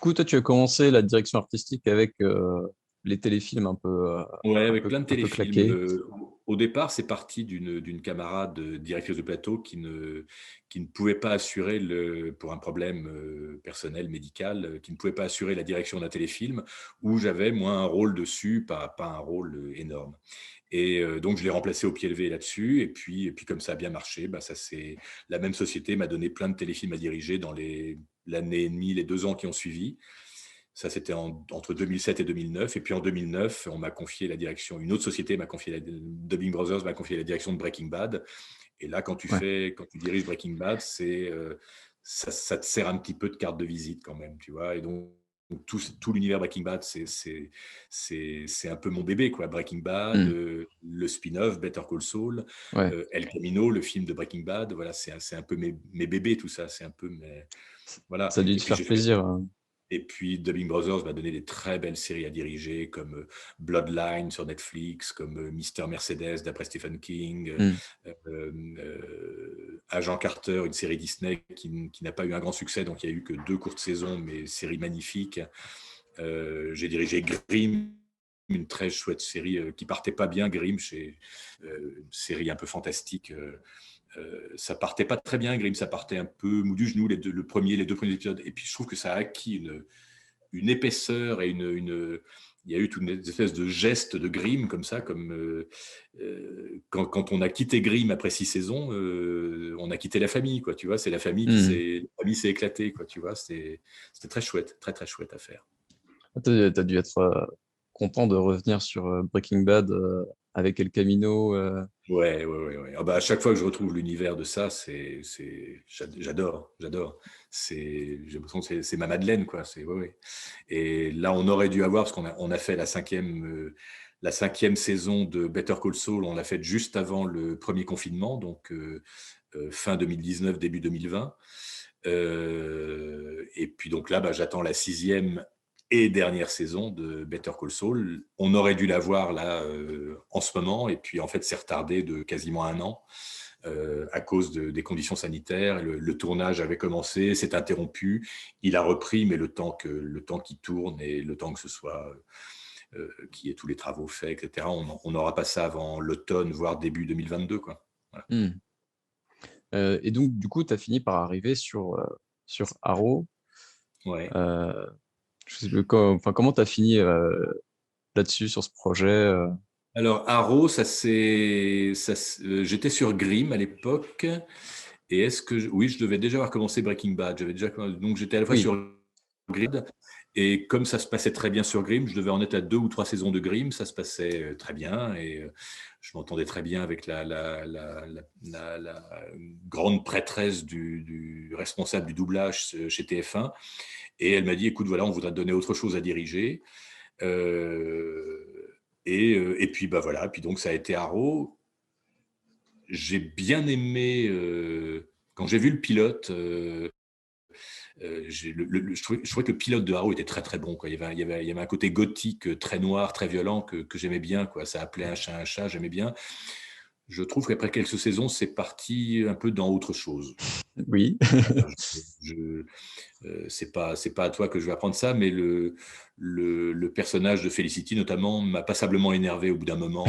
Du coup, toi, tu as commencé la direction artistique avec les téléfilms Ouais, avec plein de un peu téléfilms. claqués. Au départ, c'est parti d'une camarade directrice de plateau qui ne pouvait pas assurer pour un problème personnel, médical, qui ne pouvait pas assurer la direction d'un téléfilm où j'avais, moi, un rôle dessus, pas un rôle énorme. Et donc, je l'ai remplacé au pied levé là-dessus. Et puis comme ça a bien marché, bah, la même société m'a donné plein de téléfilms à diriger dans l'année et demie, les 2 ans qui ont suivi. Ça, c'était entre 2007 et 2009. Et puis en 2009, on m'a confié la direction. Une autre société Dubbing Brothers m'a confié la direction de Breaking Bad. Et là, Ouais. quand tu diriges Breaking Bad, ça te sert un petit peu de carte de visite quand même, tu vois. Et donc, tout l'univers Breaking Bad, c'est un peu mon bébé, quoi. Breaking Bad, Hmm. le spin-off Better Call Saul, Ouais. El Camino, le film de Breaking Bad. Voilà, c'est un peu mes bébés, tout ça. C'est un peu voilà. Ça a dû Et te puis faire j'ai fait plaisir. et puis, Dubbing Brothers m'a donné des très belles séries à diriger, comme Bloodline sur Netflix, comme Mister Mercedes d'après Stephen King, Hmm. Agent Carter, une série Disney qui n'a pas eu un grand succès, donc il n'y a eu que 2 courtes saisons, mais série magnifique. J'ai dirigé Grimm, une très chouette série qui partait pas bien, Grimm, une série un peu fantastique. Ça partait pas très bien, Grimm, ça partait un peu mou du genou, les 2 premiers épisodes. Et puis je trouve que ça a acquis une épaisseur et il y a eu toute une espèce de geste de Grimm comme ça, quand on a quitté Grimm après 6 saisons, on a quitté la famille, quoi, tu vois, c'est Hmm. la famille s'est éclatée, quoi, tu vois, c'était très chouette, très très chouette à faire. T'as dû être content de revenir sur Breaking Bad avec El Camino. Ouais, ouais, ouais, ouais. Ah bah, à chaque fois que je retrouve l'univers de ça, j'adore, j'adore. J'ai l'impression que c'est ma Madeleine, quoi. Ouais, ouais. Et là, on aurait dû avoir, parce on a fait la cinquième saison de Better Call Saul, on l'a faite juste avant le premier confinement, donc fin 2019, début 2020. Et puis donc là, bah, j'attends la 6e et dernière saison de Better Call Saul. On aurait dû la voir là en ce moment, et puis en fait, c'est retardé de quasiment un an à cause des conditions sanitaires. Le tournage avait commencé, s'est interrompu, il a repris, mais le temps qu'il tourne et le temps que ce soit qu'il y ait tous les travaux faits, etc. On n'aura pas ça avant l'automne, voire début 2022, quoi. Voilà. Hmm. Et donc, du coup, tu as fini par arriver sur Arrow. Ouais. Euh, je sais plus enfin, comment tu as fini là-dessus, sur ce projet Alors, Arrow, j'étais sur Grimm à l'époque. Et oui, je devais déjà avoir commencé Breaking Bad. Donc, j'étais à la fois Oui. sur Grimm, et comme ça se passait très bien sur Grimm, je devais en être à 2 ou 3 saisons de Grimm. Ça se passait très bien, et je m'entendais très bien avec la grande prêtresse du responsable du doublage chez TF1. Et elle m'a dit, écoute, voilà, on voudrait te donner autre chose à diriger. Et puis bah voilà, puis donc ça a été Arrow. J'ai bien aimé quand j'ai vu le pilote. Je trouvais que le pilote de Arrow était très très bon, quoi. Il y avait un côté gothique très noir, très violent que j'aimais bien, quoi. Ça appelait un chat, j'aimais bien. Je trouve qu'après quelques saisons, c'est parti un peu dans autre chose. Oui. Je, c'est pas à toi que je vais apprendre ça, mais le personnage de Felicity, notamment, m'a passablement énervé au bout d'un moment.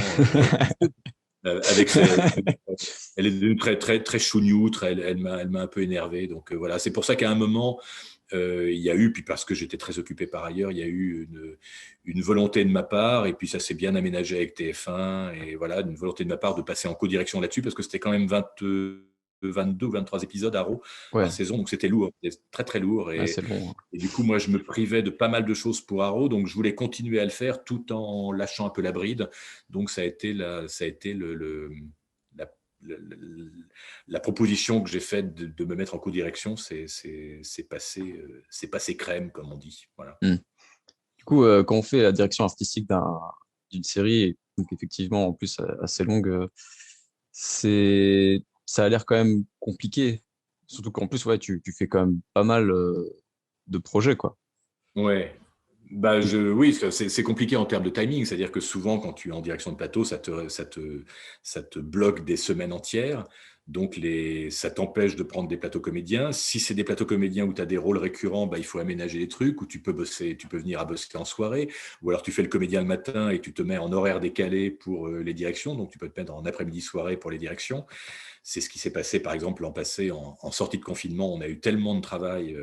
Avec elle est devenue très très très chougnoutre, elle m'a un peu énervé. Donc voilà, c'est pour ça qu'à un moment, il y a eu, puis parce que j'étais très occupé par ailleurs, il y a eu une volonté de ma part, et puis ça s'est bien aménagé avec TF1, et voilà, une volonté de ma part de passer en co-direction là-dessus, parce que c'était quand même 22 ou 23 épisodes à Raw par Ouais, saison, donc c'était lourd, c'était très très lourd. ouais, Et, c'est long, hein. et du coup, moi, je me privais de pas mal de choses pour Arrow, donc je voulais continuer à le faire tout en lâchant un peu la bride. Donc ça a été la, la- la proposition que j'ai faite de me mettre en co-direction. C'est passé crème, comme on dit. Voilà. Hmm. Du coup, quand on fait la direction artistique d'une série, et donc effectivement, en plus, assez longue, ça a l'air quand même compliqué. Surtout qu'en plus, ouais, tu fais quand même pas mal de projets, quoi. Ouais. Bah, Donc, oui, c'est compliqué en termes de timing. C'est-à-dire que souvent, quand tu es en direction de plateau, ça te bloque des semaines entières. Donc, ça t'empêche de prendre des plateaux comédiens. Si c'est des plateaux comédiens où tu as des rôles récurrents, il faut aménager des trucs, où tu peux venir à bosser en soirée, ou alors tu fais le comédien le matin et tu te mets en horaire décalé pour les directions, donc tu peux te mettre en après-midi soirée pour les directions. C'est ce qui s'est passé, par exemple, l'an passé, en sortie de confinement. On a eu tellement de travail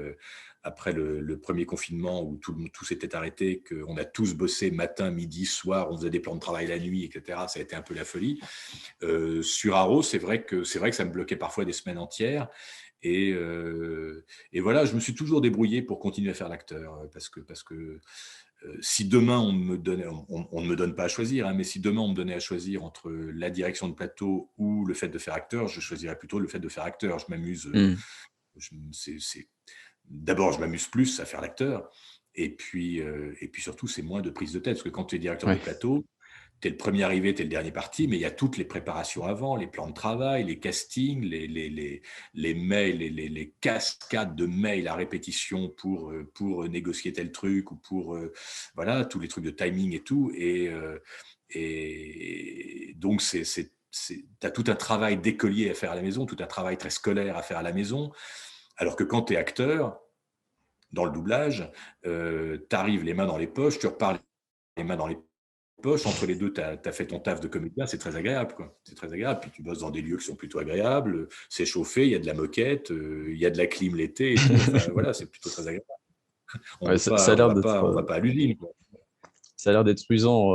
après le premier confinement où tout s'était arrêté, qu'on a tous bossé matin, midi, soir, on faisait des plans de travail la nuit, etc. Ça a été un peu la folie. Sur Arrow, c'est vrai que ça me bloquait parfois des semaines entières. Et voilà, je me suis toujours débrouillé pour continuer à faire l'acteur, parce que si demain on ne me donne pas à choisir, hein, mais si demain on me donnait à choisir entre la direction de plateau ou le fait de faire acteur, je choisirais plutôt le fait de faire acteur. Je m'amuse. D'abord, je m'amuse plus à faire l'acteur, et puis surtout, c'est moins de prise de tête, parce que quand tu es directeur de plateau, tu es le premier arrivé, tu es le dernier parti, mais il y a toutes les préparations avant, les plans de travail, les castings, les mails, les cascades de mails à répétition pour négocier tel truc, ou pour voilà, tous les trucs de timing et tout. Et donc, tu as tout un travail d'écolier à faire à la maison, tout un travail très scolaire à faire à la maison. Alors que quand tu es acteur, dans le doublage, tu arrives les mains dans les poches, tu repars les mains dans les poches, entre les deux, tu as fait ton taf de comédien, c'est très agréable, quoi. C'est très agréable. Puis tu bosses dans des lieux qui sont plutôt agréables, c'est chauffé, il y a de la moquette, il y a de la clim l'été et tout. Enfin, voilà, c'est plutôt très agréable. On Ouais, veut ça a pas, l'air on va pas à l'usine, quoi. ça a l'air d'être usant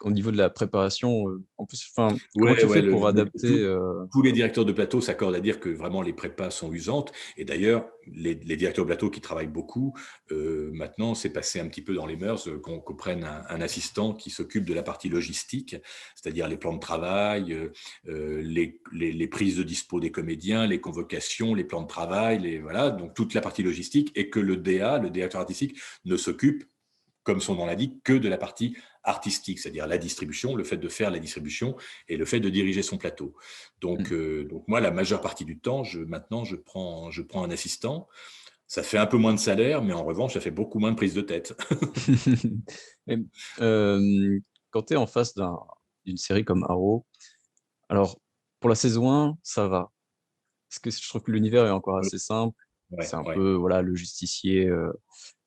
au niveau de la préparation. En plus, enfin, comment Ouais, tu ouais, fais pour adapter tous les directeurs de plateau s'accordent à dire que vraiment les prépas sont usantes. Et d'ailleurs, les directeurs de plateau qui travaillent beaucoup, maintenant, c'est passé un petit peu dans les mœurs qu'on prenne un assistant qui s'occupe de la partie logistique, c'est-à-dire les plans de travail, les prises de dispo des comédiens, les convocations, les plans de travail, voilà, donc toute la partie logistique, et que le DA, le directeur artistique, ne s'occupe, comme son nom l'indique, que de la partie artistique, c'est-à-dire la distribution, le fait de faire la distribution et le fait de diriger son plateau. Donc moi, la majeure partie du temps, maintenant, je prends un assistant. Ça fait un peu moins de salaire, mais en revanche, ça fait beaucoup moins de prise de tête. Et, quand tu es en face d'une série comme Arrow, alors pour la saison 1, ça va. Parce que je trouve que l'univers est encore assez simple. Ouais, C'est un ouais, peu voilà, le justicier,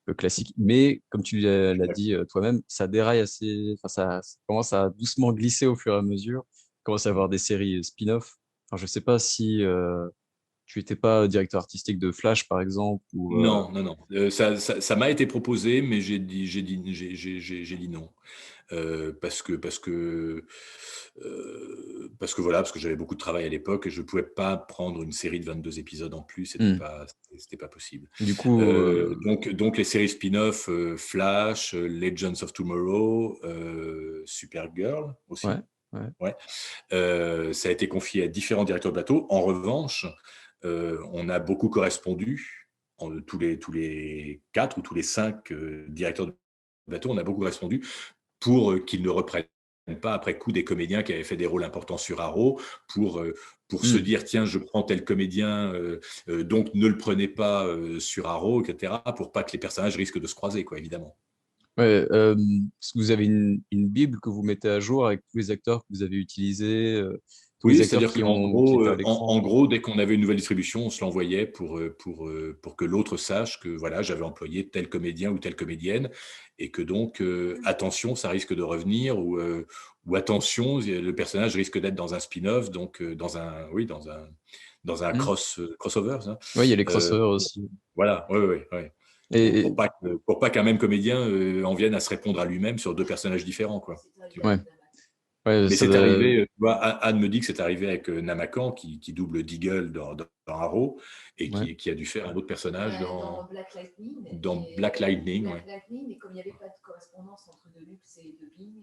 le classique. Mais comme tu l'as dit toi-même, ça déraille assez. Enfin, ça commence à doucement glisser au fur et à mesure. Il commence à y avoir des séries spin-off. Enfin, je sais pas si tu étais pas directeur artistique de Flash, par exemple, ou Non, non, non. Ça m'a été proposé, mais j'ai dit non. Parce que voilà, parce que j'avais beaucoup de travail à l'époque et je pouvais pas prendre une série de 22 épisodes en plus, c'était pas possible. du coup, Donc les séries spin-off, Flash, Legends of Tomorrow, Supergirl ouais, aussi. ouais. Ouais. Ça a été confié à différents directeurs de plateau. En revanche, on a beaucoup correspondu, tous les 4 ou tous les 5 directeurs de plateau, on a beaucoup correspondu pour qu'ils ne reprennent pas après coup des comédiens qui avaient fait des rôles importants sur Arrow, pour se dire tiens, je prends tel comédien, donc ne le prenez pas sur Arrow, etc., pour pas que les personnages risquent de se croiser, quoi, évidemment. Ouais, est-ce que vous avez une Bible que vous mettez à jour avec tous les acteurs que vous avez utilisés, tous les Oui, acteurs c'est-à-dire qu'en qui gros, étaient à en l'écran? gros, dès qu'on avait une nouvelle distribution, on se l'envoyait pour que l'autre sache que voilà, j'avais employé tel comédien ou telle comédienne, et que donc, attention, ça risque de revenir, ou attention, le personnage risque d'être dans un spin-off, donc dans un Hmm. crossover, ça. Ouais, il y a les Euh, crossovers aussi. voilà, oui, oui, oui. Et, Pour pas qu'un même comédien en vienne à se répondre à lui-même sur deux personnages différents, quoi. Tu vois. ouais, ouais, Mais ça, c'est arrivé, tu vois, Anne me dit que c'est arrivé avec Namakan, qui double Deagle dans Arrow, et ouais. qui a dû faire un autre personnage dans Black Lightning. dans Black Lightning. Black Ouais. Lightning, et comme il n'y avait pas de correspondance entre Deluxe et Dubbing,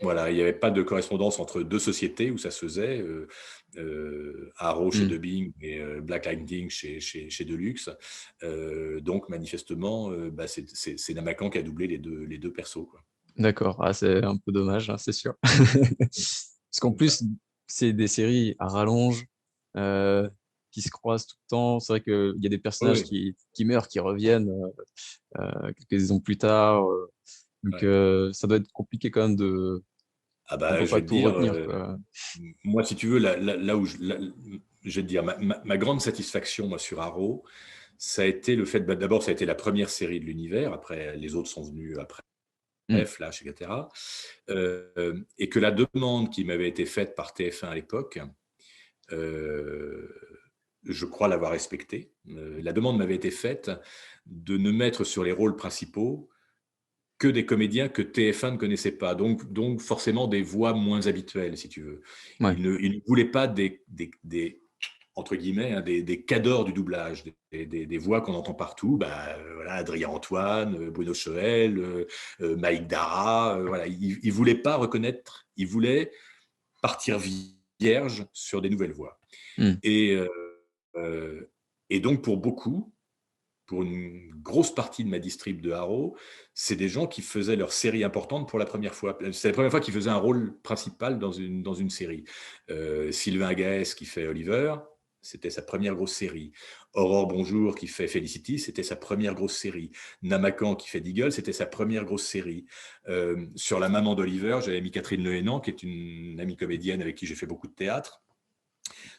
Voilà, il n'y avait pas de correspondance entre deux sociétés où ça se faisait, Arrow chez Hmm. Dubbing et Black Lightning chez Deluxe. Donc, manifestement, c'est Namakan qui a doublé les deux persos, quoi. D'accord, ah, c'est un peu dommage, hein, c'est sûr. Parce qu'en Comme ça. plus, c'est des séries à rallonge, euh, qui se croisent tout le temps. C'est vrai qu'il y a des Oui, personnages oui. qui meurent, qui reviennent quelques saisons plus tard. Donc, Ouais. ça doit être compliqué quand même Ah On bah, peut je vais pas te tout dire, retenir, quoi. moi, si tu veux, là où je vais te dire, ma grande satisfaction, moi, sur Arrow, ça a été le fait, d'abord, ça a été la première série de l'univers, après, les autres sont venus après, Mmh. Flash, etc. Et que la demande qui m'avait été faite par TF1 à l'époque, euh, je crois l'avoir respectée. La demande m'avait été faite de ne mettre sur les rôles principaux que des comédiens que TF1 ne connaissait pas, donc forcément des voix moins habituelles, si tu veux. Ouais. Il ne voulait pas entre guillemets, hein, des cadors du doublage, des voix qu'on entend partout, voilà, Adrien Antoine, Bruno Choël, Mike Dara, voilà. Il ne voulait pas reconnaître, il voulait partir vierge sur des nouvelles voix. Mmh. Et, euh, et donc pour beaucoup, pour une grosse partie de ma distrib de Haro, c'est des gens qui faisaient leur série importante pour la première fois. C'est la première fois qu'ils faisaient un rôle principal dans une série. Sylvain Gaès qui fait Oliver, c'était sa première grosse série. Aurore Bonjour qui fait Felicity, c'était sa première grosse série. Namakan qui fait Deagle, c'était sa première grosse série. Sur la maman d'Oliver, j'avais mis Catherine Lehénan, qui est une amie comédienne avec qui j'ai fait beaucoup de théâtre.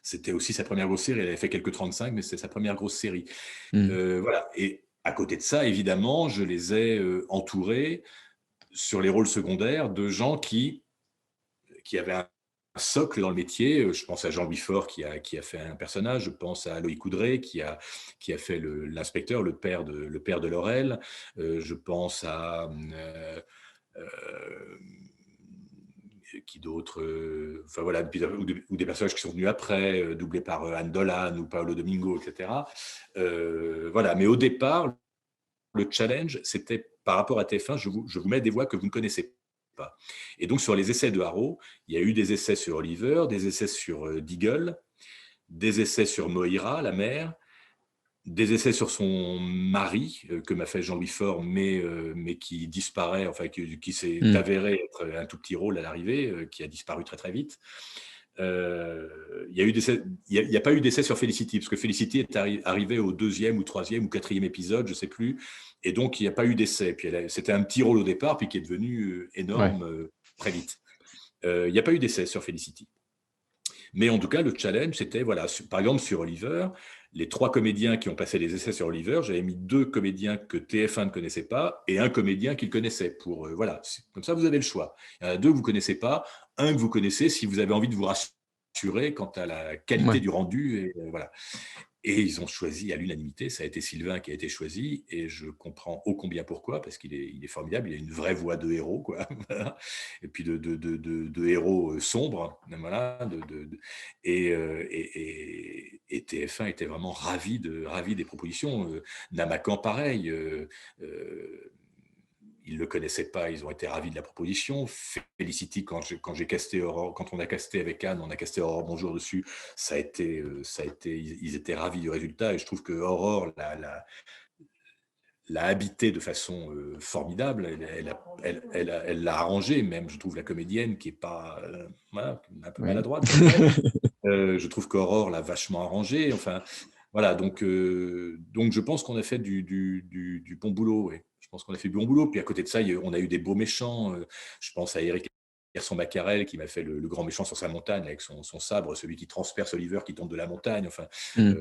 C'était aussi sa première grosse série. Elle avait fait quelques 35, mais c'était sa première grosse série. Mmh. Voilà. Et à côté de ça, évidemment, je les ai entourés sur les rôles secondaires de gens qui avaient un socle dans le métier. Je pense à Jean-Louis Faure qui a fait un personnage. Je pense à Loïc Coudray qui a fait l'inspecteur, le père de Laurel. Je pense à euh, qui d'autres, enfin voilà, ou des personnages qui sont venus après, doublés par Anne Dolan ou Paolo Domingo, etc. Voilà, mais au départ, le challenge, c'était par rapport à TF1, je vous mets des voix que vous ne connaissez pas. Et donc, sur les essais de Haro, il y a eu des essais sur Oliver, des essais sur Deagle, des essais sur Moira, la mère, des essais sur son mari, que m'a fait Jean-Louis Faure, mais qui disparaît, enfin, qui s'est Mmh. avéré être un tout petit rôle à l'arrivée, qui a disparu très, très vite. Il n'y a pas eu d'essai sur Felicity, parce que Felicity est arrivée au 2e ou 3e ou 4e épisode, je ne sais plus, et donc il n'y a pas eu d'essai. Puis c'était un petit rôle au départ, puis qui est devenu énorme très vite. Il n'y a pas eu d'essai sur Felicity. Mais en tout cas, le challenge, c'était, voilà, par exemple, sur Oliver, les 3 comédiens qui ont passé les essais sur Oliver, j'avais mis 2 comédiens que TF1 ne connaissait pas et un comédien qu'il connaissait. Voilà, comme ça, vous avez le choix. Il y en a 2 que vous ne connaissez pas, un que vous connaissez si vous avez envie de vous rassurer quant à la qualité Ouais. du rendu. Et, voilà. Et ils ont choisi à l'unanimité, ça a été Sylvain qui a été choisi, et je comprends ô combien pourquoi, parce qu'il est formidable, il a une vraie voix de héros, quoi. Et puis de héros sombres, voilà, et TF1 était vraiment ravi des propositions. Namakan, pareil, ils ne le connaissaient pas, ils ont été ravis de la proposition. Felicity, quand j'ai casté Aurore, quand on a casté avec Anne, on a casté Aurore Bonjour dessus, ils étaient ravis du résultat, et je trouve que Aurore l'a habité de façon formidable. Elle l'a arrangé, même, je trouve, la comédienne qui est pas, voilà, un peu Oui. maladroite comme elle. Je trouve qu'Aurore l'a vachement arrangé. Enfin, voilà, donc je pense qu'on a fait du bon boulot. Ouais. Je pense qu'on a fait du bon boulot. Puis à côté de ça, on a eu des beaux méchants. Je pense à Eric Herson-Macquarel qui m'a fait le grand méchant sur sa montagne avec son sabre, celui qui transperce Oliver qui tombe de la montagne. Enfin, Mmh.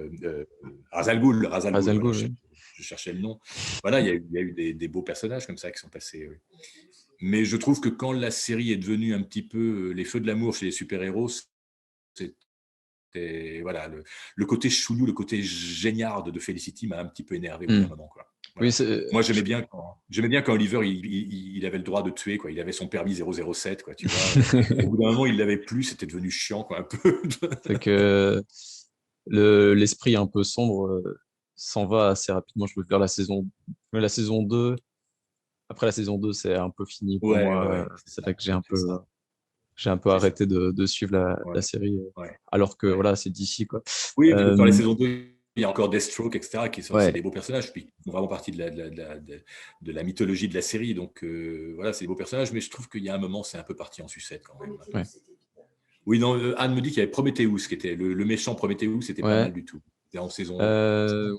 Ra's al Ghul, Razal voilà, Ghul, oui. je cherchais le nom. Voilà, il y a eu des beaux personnages comme ça qui sont passés. Oui. Mais je trouve que quand la série est devenue un petit peu les feux de l'amour chez les super-héros, c'était, voilà, le côté chounou, le côté géniard de Felicity m'a un petit peu énervé au bout d'un Mmh. moment, quoi. Oui, Voilà. Moi, j'aimais bien quand Oliver, il avait le droit de tuer, quoi. Il avait son permis 007, quoi, tu vois. Au bout d'un moment, il l'avait plus, c'était devenu chiant, quoi, un peu. c'est que l'esprit un peu sombre s'en va assez rapidement. Je veux dire la saison 2. Après la saison 2, c'est un peu fini pour Ouais, ouais, moi. ouais, c'est C'est ça, là que c'est ça, j'ai un peu c'est ça. arrêté de suivre la Ouais, série, ouais, alors que ouais. voilà, c'est d'ici quoi. Oui, et puis dans la Euh, saison 2, il y a encore Deathstroke, etc., qui sont, c'est ouais, des beaux personnages, puis qui font vraiment partie de la mythologie de la série. Donc voilà, c'est des beaux personnages, mais je trouve qu'il y a un moment, c'est un peu parti en sucette quand même. ouais, Oui, non, Anne me dit qu'il y avait Prometheus, qui était le méchant Prometheus, c'était pas ouais. mal du tout. C'était en saison Euh,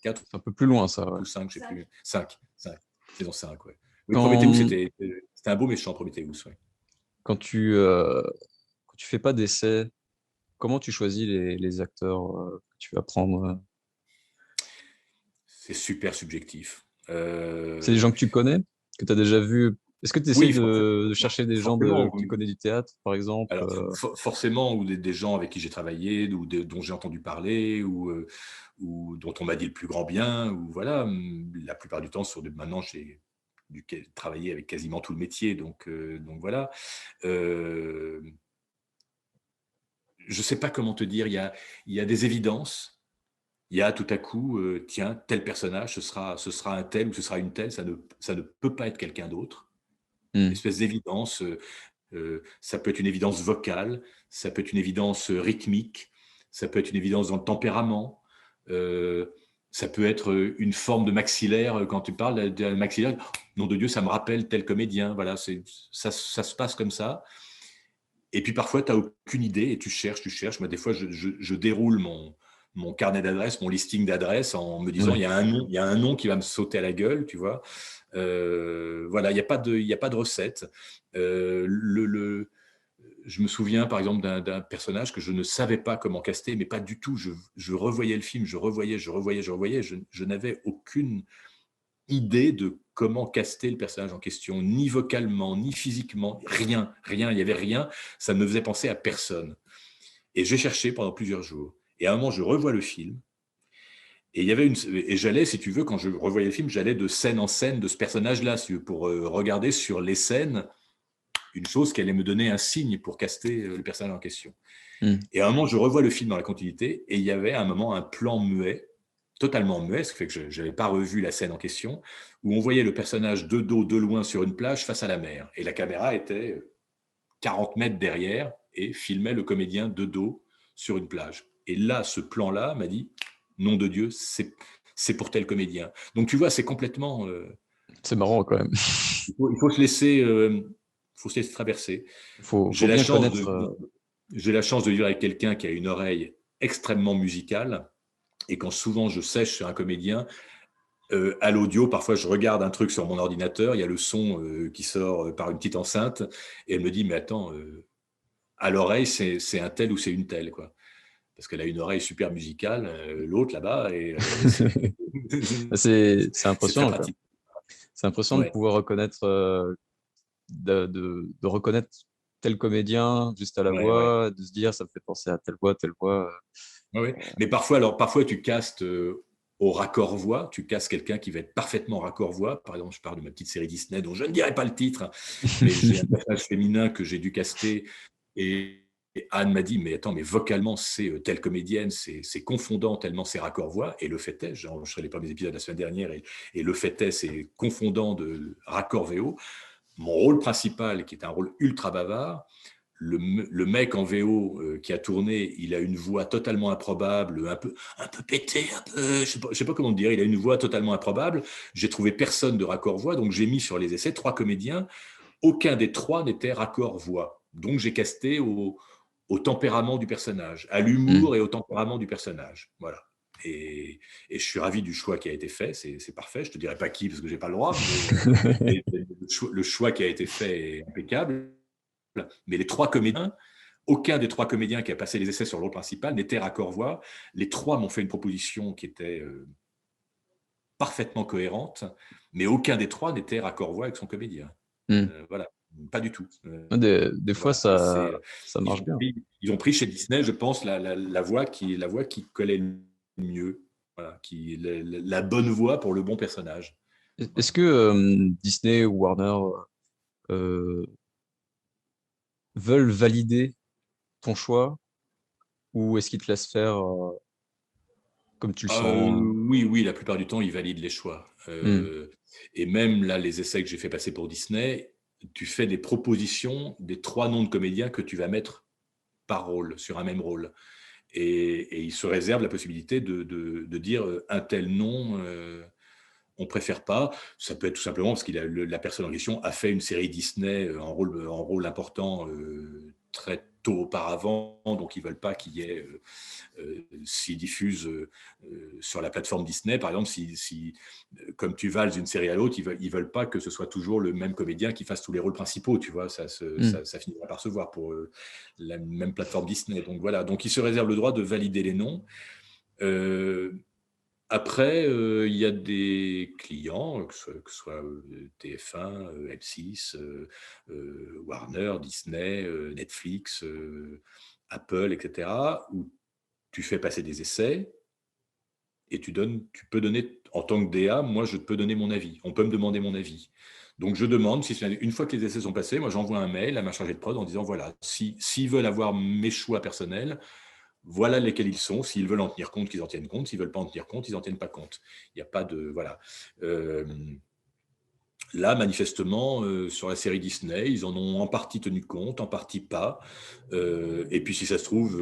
4 c'est un peu plus loin ça. Ouais. ou 5, je sais plus. 5, saison 5, ouais. Oui, Prometheus, Quand c'était un beau méchant, Prometheus, ouais. quand tu fais pas d'essai, comment tu choisis les acteurs que tu vas prendre? C'est super subjectif. C'est des gens que tu connais, que tu as déjà vu? Est-ce que tu essayes Oui, de chercher des gens forcément. que tu connais du théâtre, par exemple? Alors, forcément, ou des gens avec qui j'ai travaillé, ou dont j'ai entendu parler, ou dont on m'a dit le plus grand bien, ou voilà. La plupart du temps, maintenant, j'ai travaillé avec quasiment tout le métier, donc voilà. Euh, je ne sais pas comment te dire, il y a des évidences. Il y a tout à coup, tiens, tel personnage, ce sera un tel ou ce sera une telle, ça ne peut pas être quelqu'un d'autre. Une Hmm. espèce d'évidence. Ça peut être une évidence vocale, ça peut être une évidence rythmique, ça peut être une évidence dans le tempérament, euh, ça peut être une forme de maxillaire. Quand tu parles d'un maxillaire, oh, nom de Dieu, ça me rappelle tel comédien. Voilà, ça se passe comme ça. Et puis parfois, tu n'as aucune idée et tu cherches, tu cherches. Moi, des fois, je déroule mon carnet d'adresses, mon listing d'adresses en me disant, Ouais. il y a un nom qui va me sauter à la gueule, tu vois. Voilà, il n'y a pas de recette. Euh, le, le- je me souviens, par exemple, d'un personnage que je ne savais pas comment caster, mais pas du tout. Je revoyais le film, je revoyais. Je n'avais aucune idée de comment caster le personnage en question, ni vocalement, ni physiquement, rien, rien, il n'y avait rien. Ça ne me faisait penser à personne. Et j'ai cherché pendant plusieurs jours. Et à un moment, je revois le film. Et j'allais, si tu veux, quand je revoyais le film, j'allais de scène en scène de ce personnage-là, si tu veux, pour regarder sur les scènes une chose qui allait me donner un signe pour caster le personnage en question. Hmm. Et à un moment, je revois le film dans la continuité, et il y avait à un moment un plan muet, totalement muet, ce qui fait que je n'avais pas revu la scène en question, où on voyait le personnage de dos, de loin, sur une plage, face à la mer. Et la caméra était 40 mètres derrière, et filmait le comédien de dos sur une plage. Et là, ce plan-là m'a dit, nom de Dieu, c'est pour tel comédien. Donc tu vois, c'est complètement... C'est marrant quand même. il faut se laisser... faut se laisser traverser. J'ai Faut la bien chance connaître. de, j'ai la chance de vivre avec quelqu'un qui a une oreille extrêmement musicale. Et quand souvent je sèche sur un comédien, à l'audio, parfois je regarde un truc sur mon ordinateur, il y a le son qui sort par une petite enceinte, et elle me dit, mais attends, à l'oreille, c'est un tel ou c'est une telle, quoi. Parce qu'elle a une oreille super musicale, l'autre là-bas, et C'est c'est très impressionnant, quoi. pratique. C'est impressionnant de Ouais, pouvoir reconnaître, de reconnaître tel comédien juste à la ouais, ouais. voix, de se dire ça me fait penser à telle voix, telle voix. Ouais, ouais. Mais parfois tu castes au raccord voix, tu castes quelqu'un qui va être parfaitement raccord voix. Par exemple, je parle de ma petite série Disney dont je ne dirai pas le titre, mais j'ai un personnage féminin que j'ai dû caster, et Anne m'a dit, mais attends, mais vocalement, c'est telle comédienne, c'est confondant tellement c'est raccord voix, et le fait est, j'ai enregistré les premiers épisodes la semaine dernière, et le fait est, c'est confondant de raccord VO. Mon rôle principal, qui est un rôle ultra bavard, le mec en VO qui a tourné, il a une voix totalement improbable, un peu pété, je sais pas comment dire, il a une voix totalement improbable. J'ai trouvé personne de raccord voix, donc j'ai mis sur les essais 3 comédiens. Aucun des 3 n'était raccord voix. Donc j'ai casté au tempérament du personnage, à Hmm. l'humour et au tempérament du personnage. Voilà. Et je suis ravi du choix qui a été fait, c'est parfait. Je te dirai pas qui parce que j'ai pas le droit, mais le choix qui a été fait est impeccable. Mais les 3 comédiens, aucun des 3 comédiens qui a passé les essais sur le rôle principal n'était raccord voix. Les 3 m'ont fait une proposition qui était parfaitement cohérente, mais aucun des 3 n'était raccord voix avec son comédien. Hmm. Voilà, pas du tout. Des fois, Voilà. Et ça marche bien. ils ont pris chez Disney, je pense, la voix qui collait le mieux, voilà, la bonne voix pour le bon personnage. Est-ce Voilà. que Disney ou Warner euh, veulent valider ton choix ou est-ce qu'ils te laissent faire comme tu le sens? Oui, oui, la plupart du temps, ils valident les choix. Hmm. Et même là, les essais que j'ai fait passer pour Disney, tu fais des propositions des 3 noms de comédiens que tu vas mettre par rôle, sur un même rôle. Et ils se réservent la possibilité de dire un tel nom, on préfère pas. Ça peut être tout simplement parce que la personne en question a fait une série Disney en rôle important, très tôt auparavant, donc ils ne veulent pas qu'il y ait, s'ils diffusent sur la plateforme Disney, par exemple, comme tu vales d'une série à l'autre, ils veulent pas que ce soit toujours le même comédien qui fasse tous les rôles principaux, tu vois, ça finira par se voir pour la même plateforme Disney. Donc voilà, donc ils se réservent le droit de valider les noms. Après, il y a des clients, que ce soit TF1, M6, Warner, Disney, Netflix, Apple, etc., où tu fais passer des essais et tu peux donner, en tant que DA, moi, je peux donner mon avis. On peut me demander mon avis. Donc, je demande, une fois que les essais sont passés, moi, j'envoie un mail à ma chargée de prod en disant, voilà, s'ils veulent avoir mes choix personnels, voilà lesquels ils sont. S'ils veulent en tenir compte, qu'ils en tiennent compte. S'ils ne veulent pas en tenir compte, ils n'en tiennent pas compte. Il n'y a pas de... Voilà. Là, manifestement, sur la série Disney, ils en ont en partie tenu compte, en partie pas. Et puis, si ça se trouve,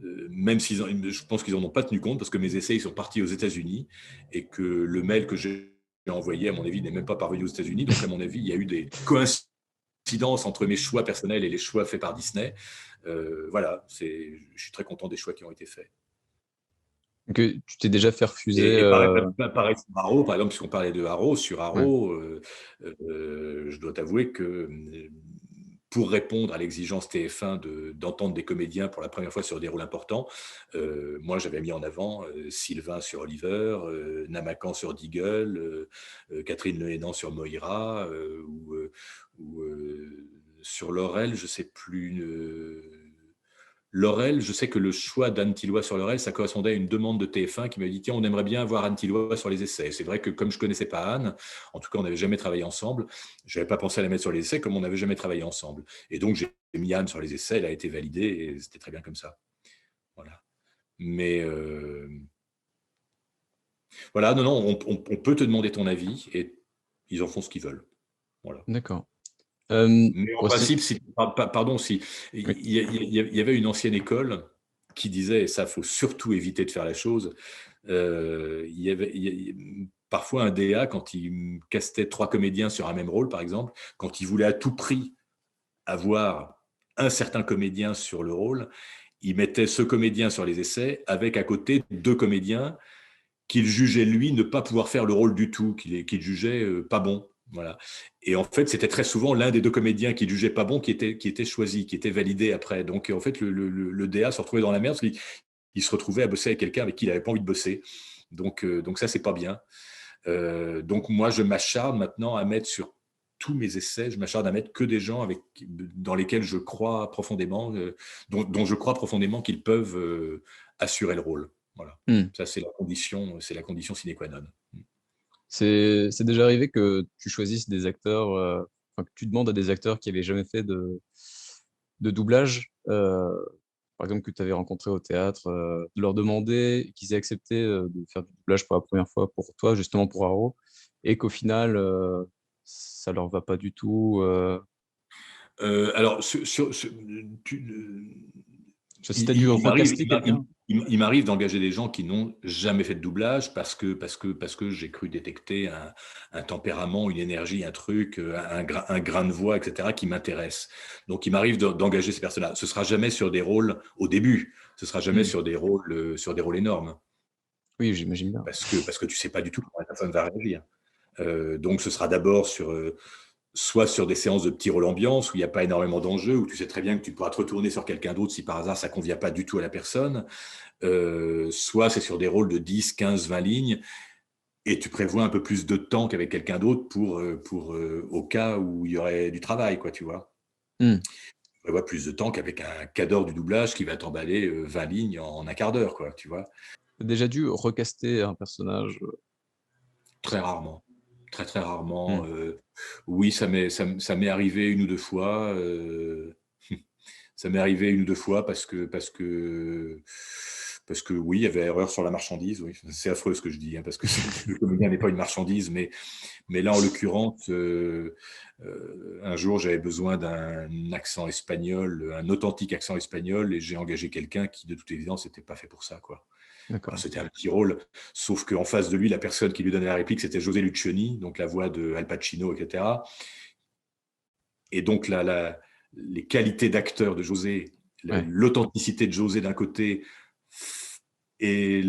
même je pense qu'ils n'en ont pas tenu compte parce que mes essais, ils sont partis aux États-Unis et que le mail que j'ai envoyé, à mon avis, n'est même pas parvenu aux États-Unis. Donc, à mon avis, il y a eu des coïncidences entre mes choix personnels et les choix faits par Disney. Voilà, je suis très content des choix qui ont été faits. Donc, tu t'es déjà fait refuser. Et pareil sur Arrow, par exemple, si on parlait de Arrow, sur Arrow, je dois t'avouer que pour répondre à l'exigence TF1 d'entendre des comédiens pour la première fois sur des rôles importants, moi j'avais mis en avant Sylvain sur Oliver, Namakan sur Deagle, Catherine Lehénan sur Moira, ou sur Laurel, je ne sais plus. Laurel, je sais que le choix d'Anne Tilloy sur Laurel, ça correspondait à une demande de TF1 qui m'avait dit « Tiens, on aimerait bien avoir Anne Tilloy sur les essais ». C'est vrai que comme je ne connaissais pas Anne, en tout cas, on n'avait jamais travaillé ensemble, je n'avais pas pensé à la mettre sur les essais comme on n'avait jamais travaillé ensemble. Et donc, j'ai mis Anne sur les essais, elle a été validée et c'était très bien comme ça. Voilà. Mais voilà, non, on peut te demander ton avis et ils en font ce qu'ils veulent. Voilà. D'accord. Mais en principe, pardon, Oui. il y avait une ancienne école qui disait, et ça, il faut surtout éviter de faire la chose, il y avait parfois un DA, quand il castait 3 comédiens sur un même rôle, par exemple, quand il voulait à tout prix avoir un certain comédien sur le rôle, il mettait ce comédien sur les essais avec à côté 2 comédiens qu'il jugeait, lui, ne pas pouvoir faire le rôle du tout, qu'il jugeait pas bon. Voilà. Et en fait, c'était très souvent l'un des 2 comédiens qu'il jugeait pas bon qui était choisi, qui était validé après. Donc, en fait, le DA se retrouvait dans la merde parce qu'il se retrouvait à bosser avec quelqu'un avec qui il n'avait pas envie de bosser. Donc ça, c'est pas bien. Donc, moi, je m'acharne maintenant à mettre sur tous mes essais, je m'acharne à mettre que des gens dans lesquels je crois profondément, dont je crois profondément qu'ils peuvent assurer le rôle. Voilà. Ça, c'est la condition sine qua non. C'est déjà arrivé que tu choisisses des acteurs, que tu demandes à des acteurs qui n'avaient jamais fait de doublage, par exemple que tu avais rencontré au théâtre, de leur demander qu'ils aient accepté de faire du doublage pour la première fois pour toi, justement pour Arrow, et qu'au final, ça leur va pas du tout. Alors, Si tu as dû recaster quelqu'un. il m'arrive d'engager des gens qui n'ont jamais fait de doublage parce que j'ai cru détecter un tempérament, une énergie, un truc, un grain de voix, etc., qui m'intéresse. Donc, il m'arrive d'engager ces personnes-là. Ce sera jamais sur des rôles au début. Ce sera jamais sur des rôles énormes. Oui, j'imagine bien. Parce que tu sais pas du tout comment la personne va réagir. Donc, ce sera d'abord soit sur des séances de petits rôles ambiance où il n'y a pas énormément d'enjeux, où tu sais très bien que tu pourras te retourner sur quelqu'un d'autre si par hasard ça ne convient pas du tout à la personne, soit c'est sur des rôles de 10, 15, 20 lignes, et tu prévois un peu plus de temps qu'avec quelqu'un d'autre au cas où il y aurait du travail, quoi, tu vois. Tu prévois plus de temps qu'avec un cadre du doublage qui va t'emballer 20 lignes en un quart d'heure, quoi, tu vois. Tu as déjà dû recaster un personnage? Très rarement. Très, très rarement. Oui, ça m'est arrivé 1 ou 2 fois. Ça m'est arrivé 1 ou 2 fois parce que oui, il y avait erreur sur la marchandise. Oui. C'est affreux ce que je dis, hein, parce que le comédien n'est pas une marchandise, mais là, en l'occurrence, un jour, j'avais besoin d'un accent espagnol, un authentique accent espagnol, et j'ai engagé quelqu'un qui, de toute évidence, n'était pas fait pour ça, quoi. Alors, c'était un petit rôle, sauf qu'en face de lui, la personne qui lui donnait la réplique, c'était José Lucioni, donc la voix de Al Pacino, etc. Et donc, les qualités d'acteur de José, Ouais. l'authenticité de José d'un côté et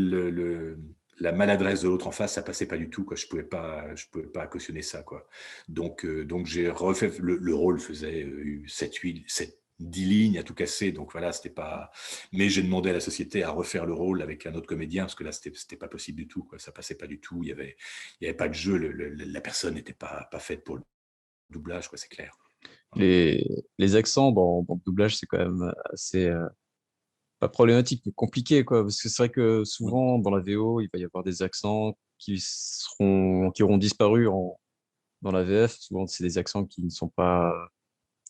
la maladresse de l'autre en face, ça passait pas du tout, quoi. Je pouvais pas cautionner ça, quoi. Donc j'ai refait le rôle faisait 7, 8, 7, 10 lignes à tout casser, donc voilà, c'était pas. Mais j'ai demandé à la société à refaire le rôle avec un autre comédien parce que là c'était pas possible du tout, quoi. Ça passait pas du tout. Il y avait pas de jeu. La personne n'était pas faite pour le doublage, quoi. C'est clair. Voilà. Les accents dans le doublage, c'est quand même assez, pas problématique, mais compliqué, quoi. Parce que c'est vrai que Ouais. souvent, dans la VO, il va y avoir des accents qui auront disparu dans la VF. Souvent, c'est des accents qui ne sont pas,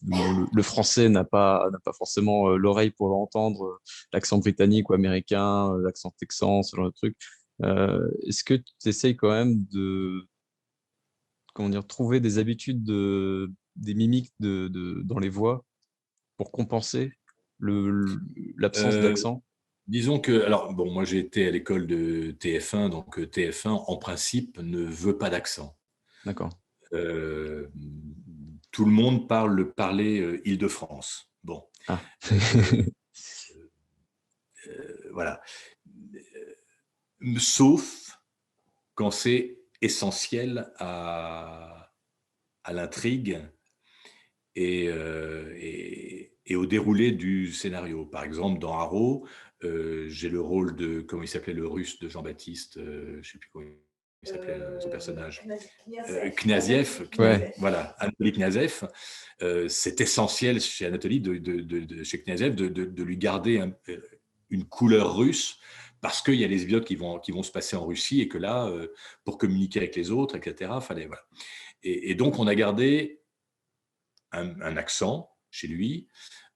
le français n'a pas forcément l'oreille pour l'entendre, l'accent britannique ou américain, l'accent texan, ce genre de truc. Est-ce que tu essayes quand même de, comment dire, trouver des habitudes des mimiques dans les voix pour compenser le, l'absence Euh, d'accent? Disons que, alors, bon, moi j'ai été à l'école de TF1, donc TF1, en principe, ne veut pas d'accent. D'accord. Euh, Tout le monde parler Île-de-France. Bon, Ah. euh, voilà. Sauf quand c'est essentiel à l'intrigue et au déroulé du scénario. Par exemple, dans Arrow, j'ai le rôle de, comment il s'appelait, le russe de Jean-Baptiste, je ne sais plus comment il s'appelait son personnage. Kniaziev, Ouais. voilà, Anatoly Kniazev. C'est essentiel chez Anatoly, chez Kniazev, de lui garder une couleur russe parce qu'il y a les épisodes qui vont se passer en Russie et que là, pour communiquer avec les autres, etc., fallait, voilà. Et donc, on a gardé un accent chez lui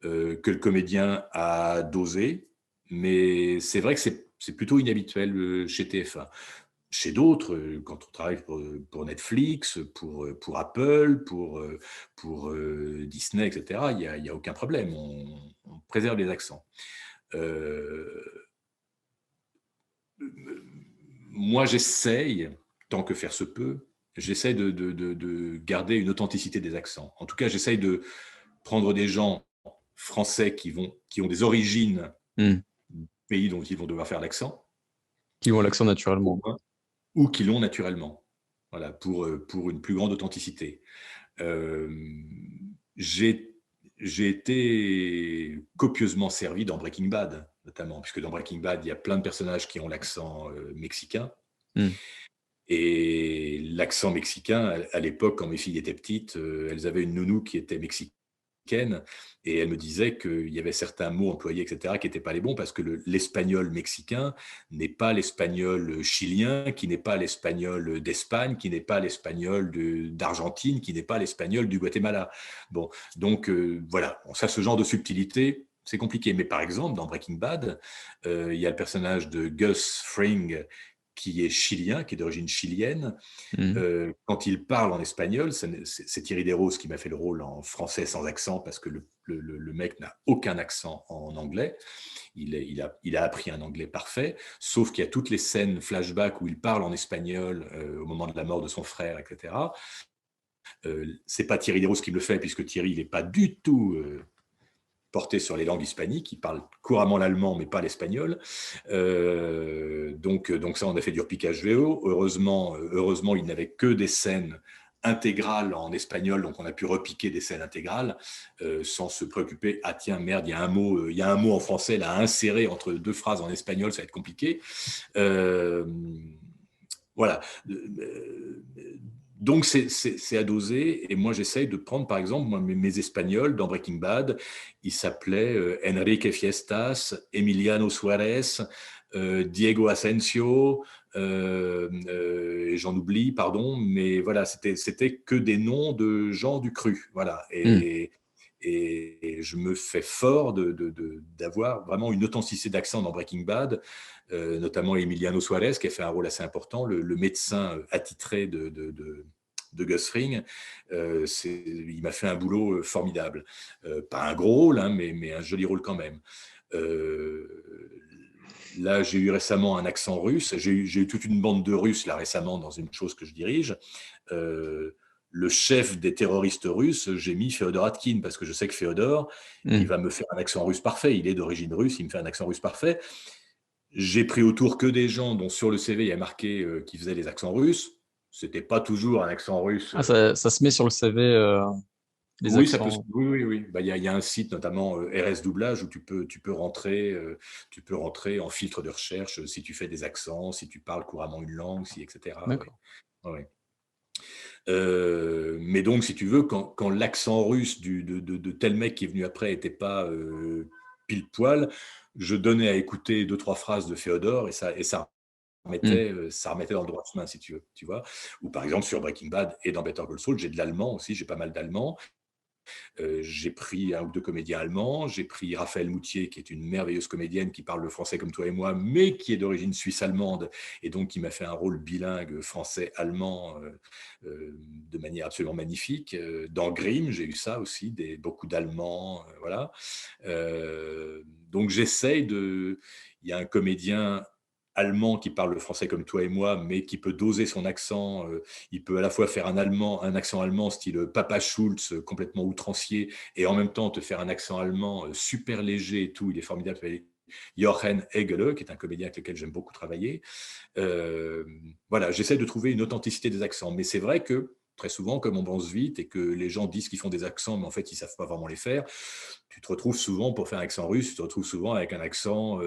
que le comédien a dosé, mais c'est vrai que c'est plutôt inhabituel chez TF1. Chez d'autres, quand on travaille pour Netflix, pour Apple, pour Disney, etc., il y a aucun problème. On préserve les accents. Euh, Moi, j'essaye, tant que faire se peut, j'essaye de garder une authenticité des accents. En tout cas, j'essaye de prendre des gens français qui ont des origines Hmm. du pays dont ils vont devoir faire l'accent, Qui ont l'accent naturellement. ou qui l'ont naturellement, voilà, pour une plus grande authenticité. Euh, j'ai, j'ai été copieusement servi dans Breaking Bad, notamment, puisque dans Breaking Bad, il y a plein de personnages qui ont l'accent mexicain. Hmm. Et l'accent mexicain, à l'époque, quand mes filles étaient petites, elles avaient une nounou qui était mexicaine et elle me disait qu'il y avait certains mots employés, etc., qui n'étaient pas les bons parce que l'espagnol mexicain n'est pas l'espagnol chilien, qui n'est pas l'espagnol d'Espagne, qui n'est pas l'espagnol d'Argentine, qui n'est pas l'espagnol du Guatemala. Bon, donc voilà, bon, ça, ce genre de subtilité, c'est compliqué. Mais par exemple, dans Breaking Bad, il y a le personnage de Gus Fring qui est chilien, qui est d'origine chilienne. Hmm. Quand il parle en espagnol, c'est Thierry Desroses qui m'a fait le rôle en français sans accent parce que le mec n'a aucun accent en anglais. Il a appris un anglais parfait, sauf qu'il y a toutes les scènes flashback où il parle en espagnol au moment de la mort de son frère, etc. C'est pas Thierry Desroses qui me le fait puisque Thierry n'est pas du tout porté sur les langues hispaniques, il parle couramment l'allemand mais pas l'espagnol. Donc ça, on a fait du repiquage VO. Heureusement, il n'avait que des scènes intégrales en espagnol, donc on a pu repiquer des scènes intégrales sans se préoccuper. Ah tiens, merde, il y a un mot en français là à insérer entre deux phrases en espagnol, ça va être compliqué. Euh, voilà. Donc, c'est à doser. Et moi, j'essaye de prendre, par exemple, mes Espagnols dans Breaking Bad. Ils s'appelaient Enrique Fiestas, Emiliano Suarez, Diego Asensio, et j'en oublie, pardon. Mais voilà, c'était que des noms de gens du cru. Voilà. Hmm. Et je me fais fort d'avoir vraiment une authenticité d'accent dans Breaking Bad, notamment Emiliano Suarez, qui a fait un rôle assez important, le médecin attitré de Gus Fring. Il m'a fait un boulot formidable. Pas un gros rôle, hein, mais un joli rôle quand même. Là, j'ai eu récemment un accent russe. J'ai eu toute une bande de Russes là récemment dans une chose que je dirige. le chef des terroristes russes, j'ai mis Féodor Atkin, parce que je sais que Féodor, il va me faire un accent russe parfait. Il est d'origine russe, il me fait un accent russe parfait. J'ai pris autour que des gens dont sur le CV, il y a marqué qu'ils faisaient les accents russes. C'était pas toujours un accent russe. Ah, ça se met sur le CV, les Oui, ça peut. accents. Oui, oui, oui. Bah, il y a un site notamment RS Doublage où tu peux rentrer en filtre de recherche si tu fais des accents, si tu parles couramment une langue, si, etc. Ouais. D'accord. Ouais. Mais donc, si tu veux, quand l'accent russe de tel mec qui est venu après n'était pas pile poil, je donnais à écouter 2-3 phrases de Féodor et Hmm. ça remettait dans le droit chemin, si tu veux, tu vois. Ou par exemple, sur Breaking Bad et dans Better Call Saul, j'ai de l'allemand aussi, j'ai pas mal d'allemand. J'ai pris un ou deux comédiens allemands. J'ai pris Raphaël Moutier, qui est une merveilleuse comédienne qui parle le français comme toi et moi, mais qui est d'origine suisse-allemande, et donc qui m'a fait un rôle bilingue français-allemand de manière absolument magnifique. Dans Grimm, j'ai eu ça aussi, beaucoup d'Allemands. Voilà. Donc j'essaye de... Il y a un comédien allemand qui parle le français comme toi et moi, mais qui peut doser son accent. Il peut à la fois faire un accent allemand style Papa Schulz, complètement outrancier, et en même temps te faire un accent allemand super léger et tout. Il est formidable. Jochen Hegele, qui est un comédien avec lequel j'aime beaucoup travailler. Voilà, j'essaie de trouver une authenticité des accents. Mais c'est vrai que très souvent, comme on pense vite et que les gens disent qu'ils font des accents, mais en fait, ils ne savent pas vraiment les faire, tu te retrouves souvent, pour faire un accent russe, tu te retrouves souvent avec un accent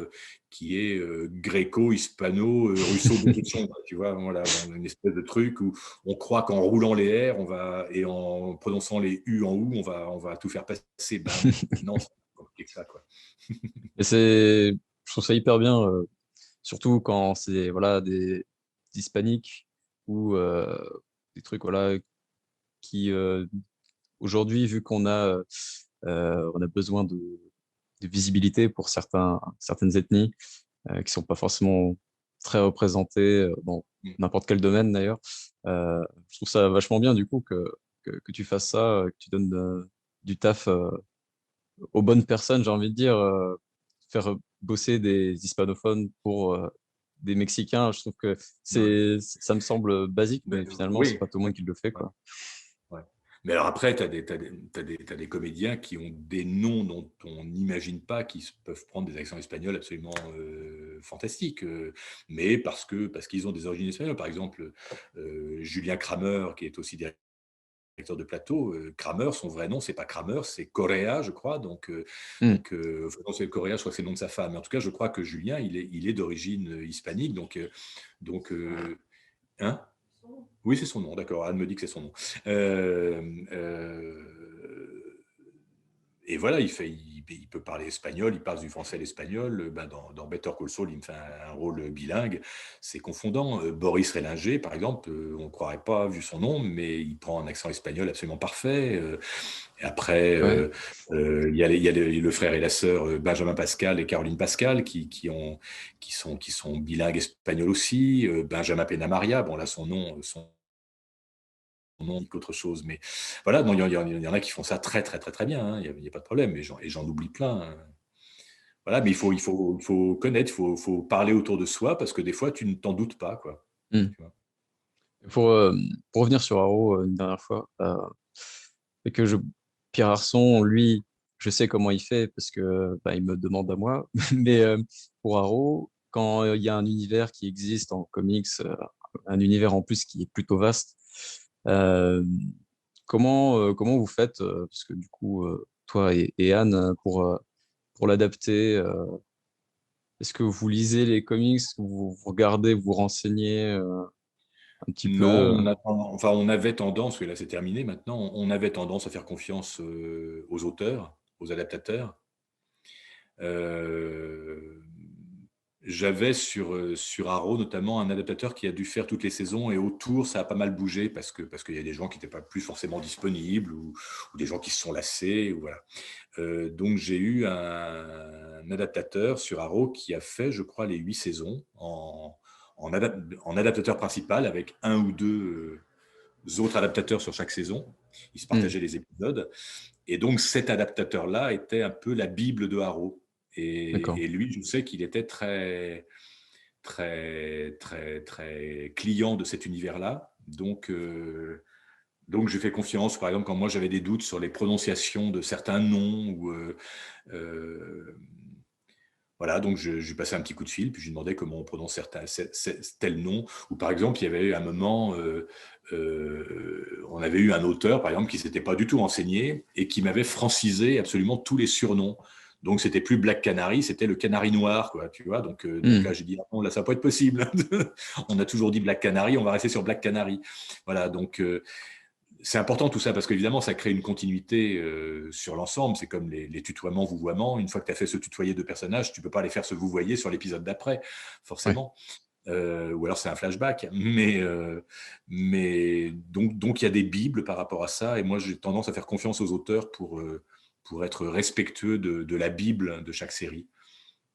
qui est gréco-hispano-russo-bretton, tu vois, voilà, une espèce de truc où on croit qu'en roulant les R, et en prononçant les U en OU, on va tout faire passer. Ben non, c'est plus compliqué que ça, quoi. Et je trouve ça hyper bien, surtout quand c'est voilà des hispaniques ou des trucs voilà qui aujourd'hui, vu on a besoin de visibilité pour certaines ethnies qui sont pas forcément très représentées dans Mm. n'importe quel domaine d'ailleurs. Je trouve ça vachement bien du coup que tu fasses ça, que tu donnes du taf aux bonnes personnes, j'ai envie de dire, faire bosser des hispanophones pour des Mexicains. Je trouve que Ouais. ça me semble basique, mais finalement, c'est Oui, pas tout le monde oui. qui le fait, Ouais. quoi. Ouais. Mais alors après, t'as des comédiens qui ont des noms dont on n'imagine pas qu'ils peuvent prendre des accents espagnols absolument fantastiques. Mais parce qu'ils ont des origines espagnoles. Par exemple, Julien Kramer, qui est aussi directeur de plateau. Kramer, son vrai nom, c'est pas Kramer, c'est Correa, je crois. Hmm. Non, c'est Correa, je crois que c'est le nom de sa femme. Mais en tout cas, je crois que Julien, il est d'origine hispanique. Donc hein. Oui, c'est son nom, d'accord. Anne me dit que c'est son nom. Euh, euh, et voilà, il peut parler espagnol, il passe du français à l'espagnol. Ben, dans Better Call Saul, il me fait un rôle bilingue. C'est confondant. Boris Rélinger, par exemple, on ne croirait pas vu son nom, mais il prend un accent espagnol absolument parfait. Et après, Ouais. il y a le frère et la sœur Benjamin Pascal et Caroline Pascal qui sont bilingues espagnols aussi. Benjamin Penamaria, bon là son nom qu'autre chose, mais voilà, bon, il y en a qui font ça très très très très bien, hein, il y a pas de problème, et j'en oublie plein, hein. Voilà, mais il faut connaître, faut parler autour de soi parce que des fois tu ne t'en doutes pas, quoi. Hmm. Tu vois. Pour, euh, pour revenir sur Haro une dernière fois, et que Pierre Arson, lui, je sais comment il fait parce que bah, il me demande à moi. Mais pour Haro, quand il y a un univers qui existe en comics, un univers en plus qui est plutôt vaste, euh, comment vous faites, parce que du coup, toi et Anne, pour l'adapter, est-ce que vous lisez les comics, vous regardez, vous renseignez un petit peu Non, enfin, on avait tendance, oui, là c'est terminé maintenant, on avait tendance à faire confiance aux auteurs, aux adaptateurs. Euh, J'avais sur Arrow notamment un adaptateur qui a dû faire toutes les saisons et autour ça a pas mal bougé parce qu'il y a des gens qui n'étaient pas plus forcément disponibles ou des gens qui se sont lassés. Ou voilà. Donc j'ai eu un adaptateur sur Arrow qui a fait, je crois, les 8 saisons en adaptateur principal avec un ou deux autres adaptateurs sur chaque saison. Ils se hmm, partageaient les épisodes. Et donc cet adaptateur-là était un peu la Bible de Arrow. d'accord. Et lui, je sais qu'il était très, très, très, très client de cet univers-là. Donc, Donc, je fais confiance, par exemple, quand moi j'avais des doutes sur les prononciations de certains noms ou voilà, donc je lui passais un petit coup de fil, puis je lui demandais comment on prononce tel nom. Ou par exemple, il y avait eu un moment, on avait eu un auteur, par exemple, qui ne s'était pas du tout renseigné et qui m'avait francisé absolument tous les surnoms. Donc, c'était plus Black Canary, c'était le Canari Noir, quoi, tu vois. Donc là, j'ai dit, ah non, là, ça ne va pas être possible. On a toujours dit Black Canary, on va rester sur Black Canary. Voilà, donc c'est important tout ça parce qu'évidemment, ça crée une continuité sur l'ensemble. C'est comme les tutoiements, vouvoiements. Une fois que tu as fait se tutoyer deux personnages, tu ne peux pas les faire se vouvoyer sur l'épisode d'après, Ouais. forcément. Ou alors c'est un flashback. Mais donc, il y a des bibles par rapport à ça. Et moi, j'ai tendance à faire confiance aux auteurs pour être respectueux de la Bible de chaque série.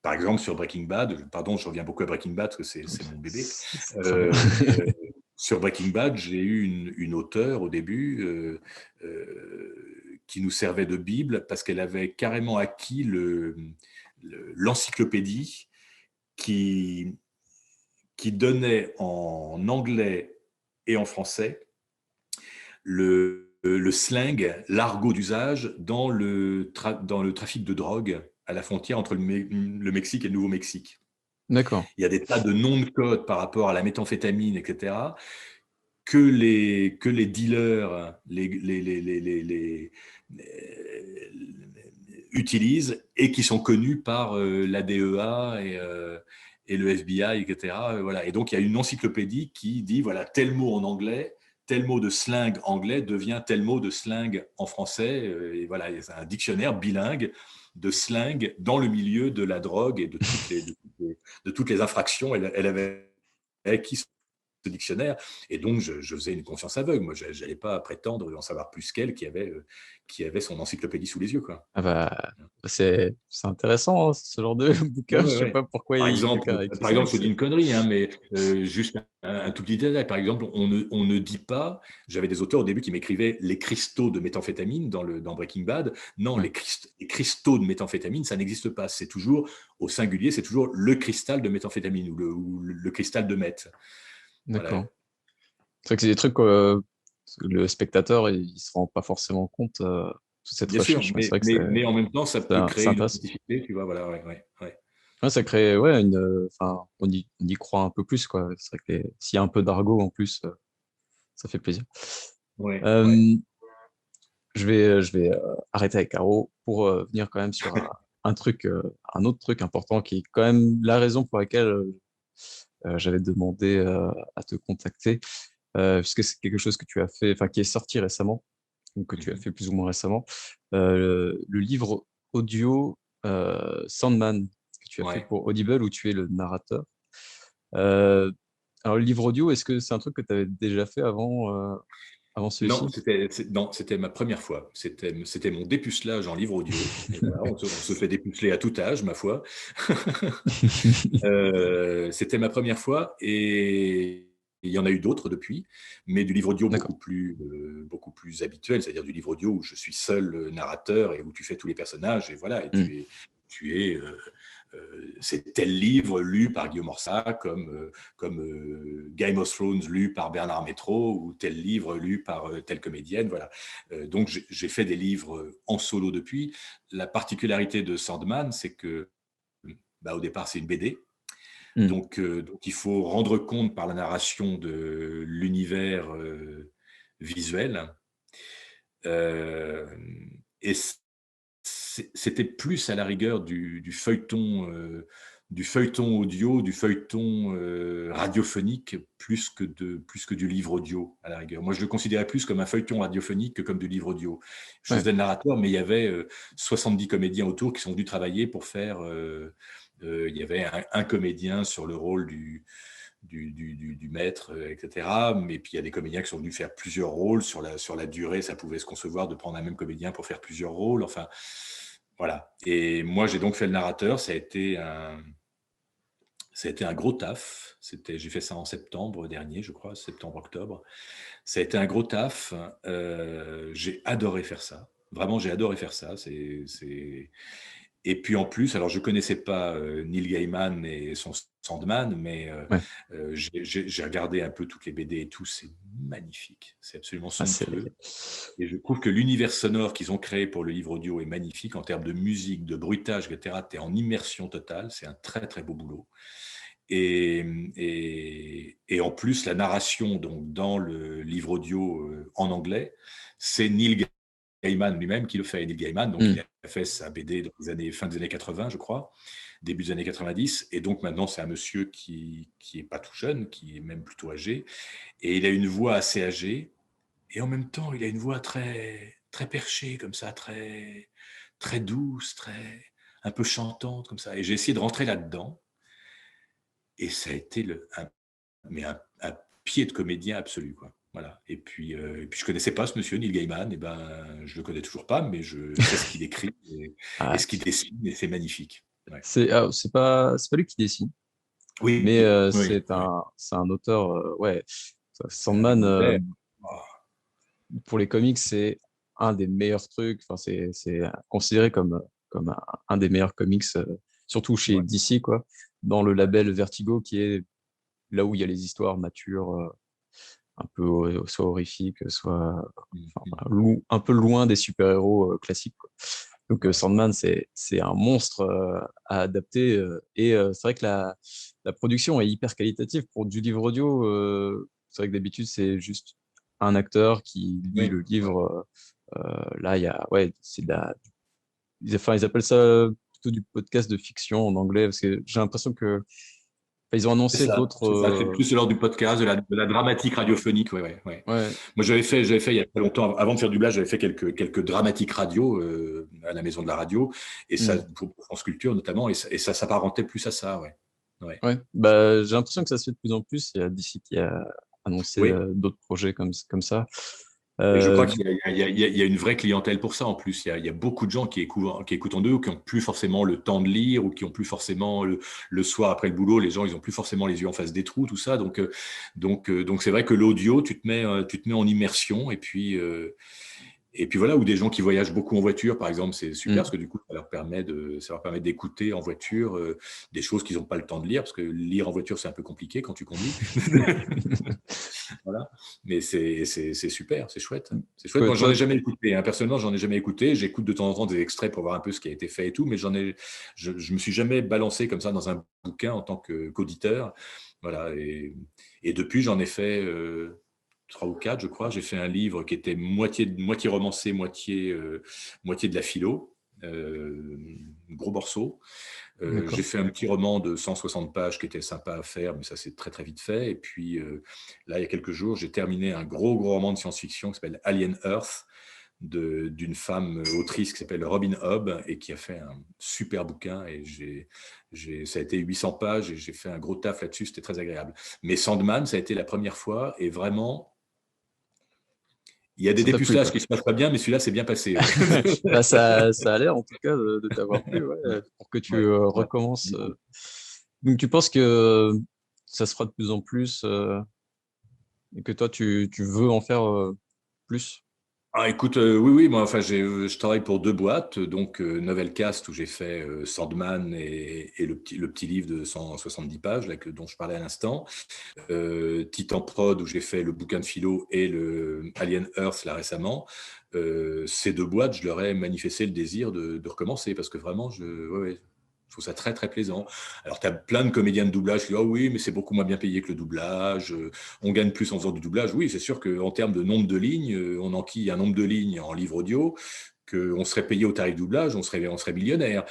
Par exemple, sur Breaking Bad, pardon, je reviens beaucoup à Breaking Bad parce que c'est mon bébé. C'est très bien. Sur Breaking Bad, j'ai eu une auteure au début qui nous servait de Bible parce qu'elle avait carrément acquis l'encyclopédie qui donnait en anglais et en français le slang, l'argot d'usage dans le trafic de drogue à la frontière entre le Mexique et le Nouveau-Mexique. D'accord. Il y a des tas de noms de code par rapport à la méthamphétamine, etc., que les dealers utilisent et qui sont connus par la DEA et le FBI, etc. Voilà. Et donc, il y a une encyclopédie qui dit, voilà, tel mot en anglais, tel mot de slang anglais devient tel mot de slang en français. Et voilà, c'est un dictionnaire bilingue de slang dans le milieu de la drogue et de toutes les infractions. Elle avait acquis ce dictionnaire. Et donc, je faisais une confiance aveugle. Moi, je n'allais pas prétendre en savoir plus qu'elle qui avait son encyclopédie sous les yeux, quoi. Ah bah, c'est intéressant, hein, ce genre de bouquin. Ouais, Je ouais, sais ouais. pas pourquoi Par exemple, quelqu'un a écrit par ça, mais exemple, je dis c'est. une connerie, hein, mais juste un tout petit détail. Par exemple, on ne dit pas. J'avais des auteurs au début qui m'écrivaient les cristaux de méthamphétamine dans Breaking Bad. Non, Ouais, les cristaux de méthamphétamine, ça n'existe pas. C'est toujours au singulier, c'est toujours le cristal de méthamphétamine ou le cristal de meth. Voilà. d'accord. C'est vrai que c'est des trucs le spectateur, il se rend pas forcément compte de cette Bien sûr, recherche, mais c'est vrai que mais en même temps, ça peut c'est créer une intéressant. authenticité, tu vois, voilà, ouais, ouais, ouais. Ouais, ça crée, ouais, enfin, on y croit un peu plus, quoi. C'est vrai que s'il y a un peu d'argot en plus, ça fait plaisir. Ouais, ouais. Euh, je vais arrêter avec Caro pour venir quand même sur un truc, un autre truc important qui est quand même la raison pour laquelle j'avais demandé à te contacter, puisque c'est quelque chose que tu as fait, enfin, qui est sorti récemment, ou que tu as Mhm. fait plus ou moins récemment, le livre audio Sandman, que tu as fait Ouais. pour Audible, où tu es le narrateur. Euh, alors, le livre audio, est-ce que c'est un truc que tu avais déjà fait avant Non, celui-ci? non, c'était ma première fois. C'était mon dépucelage en livre audio. Et voilà, on se fait dépuceler à tout âge, ma foi. C'était ma première fois et il y en a eu d'autres depuis, mais du livre audio D'accord. beaucoup plus habituel, c'est-à-dire du livre audio où je suis seul narrateur et où tu fais tous les personnages et voilà, et Hmm. c'est tel livre lu par Guillaume Orsat comme Game of Thrones lu par Bernard Métro ou tel livre lu par telle comédienne, voilà. Donc j'ai fait des livres en solo depuis. La particularité de Sandman, c'est que au départ, c'est une BD. Hmm. Donc, il faut rendre compte par la narration de l'univers visuel. Euh, et c'était plus à la rigueur du feuilleton audio, du feuilleton radiophonique, plus que du livre audio, à la rigueur. Moi, je le considérais plus comme un feuilleton radiophonique que comme du livre audio. Je Ouais. faisais le narrateur, mais il y avait 70 comédiens autour qui sont venus travailler pour faire... il y avait un comédien sur le rôle du maître, etc. Mais puis il y a des comédiens qui sont venus faire plusieurs rôles sur la durée. Ça pouvait se concevoir de prendre un même comédien pour faire plusieurs rôles. Enfin, voilà. Et moi, j'ai donc fait le narrateur. Ça a été un gros taf. J'ai fait ça en septembre dernier, je crois, septembre-octobre. Ça a été un gros taf. J'ai adoré faire ça. Vraiment, j'ai adoré faire ça. Et puis en plus, alors je ne connaissais pas Neil Gaiman et son Sandman, mais Ouais. j'ai regardé un peu toutes les BD et tout, c'est magnifique, c'est absolument Ah, c'est... somptueux. Et je trouve que l'univers sonore qu'ils ont créé pour le livre audio est magnifique en termes de musique, de bruitage, etc. Tu es en immersion totale, c'est un très très beau boulot. Et en plus, la narration donc, dans le livre audio en anglais, c'est Neil Gaiman lui-même qui le fait. Neil Gaiman, donc, il Hmm. a fait sa BD dans les années, fin des années 80, je crois, début des années 90. Et donc maintenant, c'est un monsieur qui est pas tout jeune, qui est même plutôt âgé. Et il a une voix assez âgée. Et en même temps, il a une voix très, très perchée, comme ça, très, très douce, très, un peu chantante, comme ça. Et j'ai essayé de rentrer là-dedans. Et ça a été un pied de comédien absolu, quoi. Voilà. Et puis je connaissais pas ce monsieur Neil Gaiman. Et ben, je le connais toujours pas, mais je sais ce qu'il écrit et Ah, ce qu'il dessine, et c'est magnifique. Ouais. c'est pas lui qui dessine, mais Oui, oui, oui. c'est un auteur, ouais. C'est un des Sandman, grands. Oh, pour les comics, c'est un des meilleurs trucs. Enfin, c'est considéré comme un des meilleurs comics, surtout chez ouais. DC, quoi, dans le Ouais. label Vertigo, qui est là où il y a les histoires matures, un peu soit horrifiques, soit enfin, Mhm. un peu loin des super-héros classiques, quoi. Donc Ouais. Sandman, c'est un monstre à adapter. Et c'est vrai que la production est hyper qualitative pour du livre audio. C'est vrai que d'habitude, c'est juste un acteur qui lit Oui, le ouais. livre. Là, il y a, ouais, c'est de la, enfin, ils appellent ça plutôt du podcast de fiction en anglais, parce que j'ai l'impression que, enfin, ils ont C'est annoncé ça, d'autres, c'est ça. C'est plus lors du podcast, de la dramatique radiophonique. Ouais, ouais, ouais. ouais, Moi, j'avais fait il y a pas longtemps, avant de faire du doublage, j'avais fait quelques dramatiques radio à la maison de la radio, et ça, hmm, pour France Culture notamment, et ça s'apparentait plus à ça, ouais. Ouais. ouais. Bah, j'ai l'impression que ça se fait de plus en plus. Il y a DC qui a annoncé Oui, d'autres projets comme ça. et je Euh, crois du- qu'il y a une vraie clientèle pour ça en plus. Il y a beaucoup de gens qui écoutent en deux, ou qui n'ont plus forcément le temps de lire, ou qui n'ont plus forcément le soir après le boulot, les gens, ils n'ont plus forcément les yeux en face des trous, tout ça. Donc c'est vrai que l'audio, tu te mets en immersion, et puis voilà, ou des gens qui voyagent beaucoup en voiture, par exemple, c'est super parce hmm. que du coup, ça leur permet d'écouter en voiture des choses qu'ils n'ont pas le temps de lire, parce que lire en voiture, c'est un peu compliqué quand tu conduis. Voilà. Mais c'est super, c'est chouette. C'est chouette. Toi, Moi, j'en toi, ai jamais écouté, hein. Personnellement, j'en ai jamais écouté. J'écoute de temps en temps des extraits pour voir un peu ce qui a été fait et tout, mais je me suis jamais balancé comme ça dans un bouquin en tant qu'auditeur. Voilà. Et depuis, j'en ai fait 3 ou 4, je crois. J'ai fait un livre qui était moitié romancé, moitié de la philo. Gros morceau. J'ai d'accord. fait un petit roman de 160 pages qui était sympa à faire, mais ça c'est très très vite fait. Et puis là, il y a quelques jours, j'ai terminé un gros roman de science-fiction qui s'appelle Alien Earth, d'une femme autrice qui s'appelle Robin Hobb et qui a fait un super bouquin. Et ça a été 800 pages et j'ai fait un gros taf là-dessus, c'était très agréable. Mais Sandman, ça a été la première fois et vraiment, il y a des Ça t'a plu, dépucelages quoi. qui se passent pas bien, mais celui-là, c'est bien passé. Ouais. Bah, ça a l'air, en tout cas, de t'avoir plu, ouais, pour que tu Ouais, ouais, recommences. beaucoup. Donc, tu penses que ça se fera de plus en plus et que toi, tu veux en faire plus? Ah, écoute, oui, oui, moi, enfin, je travaille pour 2 boîtes, donc Novelcast où j'ai fait Sandman et le petit livre de 170 pages là, dont je parlais à l'instant, Titan Prod où j'ai fait le bouquin de philo et le Alien Earth là récemment. Ces 2 boîtes, je leur ai manifesté le désir de recommencer parce que vraiment, ouais, ouais, je trouve ça très très plaisant. Alors, tu as plein de comédiens de doublage qui disent: oh oui, mais c'est beaucoup moins bien payé que le doublage. On gagne plus en faisant du doublage. Oui, c'est sûr qu'en termes de nombre de lignes, on enquille un nombre de lignes en livre audio qu'on serait payé au tarif doublage, on serait millionnaire.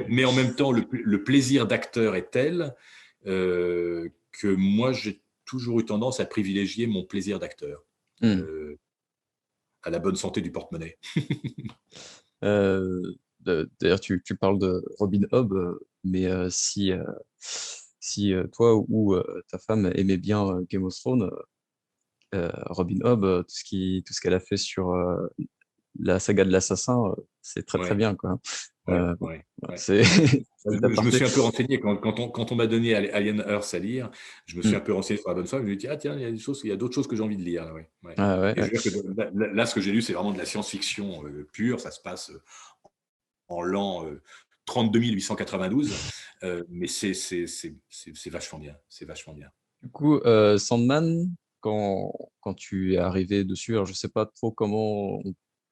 Mais en même temps, le plaisir d'acteur est tel que moi, j'ai toujours eu tendance à privilégier mon plaisir d'acteur Hmm. euh, à la bonne santé du porte-monnaie. Euh, D'ailleurs, tu parles de Robin Hobb, mais si toi ou ta femme aimait bien Game of Thrones, Robin Hobb, tout ce qu'elle a fait sur la saga de l'assassin, c'est très très Ouais, bien, quoi. ouais, Bon, ouais, voilà, ouais. c'est Je c'est me, je me aparté. suis un peu renseigné quand on m'a donné Alien Earth à lire. Je me suis Hmm. un peu renseigné sur la bonne foi. Je me suis dit: ah tiens, il y a d'autres choses que j'ai envie de lire là, ouais, ouais. Ah ouais, Et ouais. je veux dire que là, ce que j'ai lu, c'est vraiment de la science-fiction pure. Ça se passe l'an 32 892, mais c'est vachement bien. C'est vachement bien. Du coup, Sandman, quand tu es arrivé dessus, alors je sais pas trop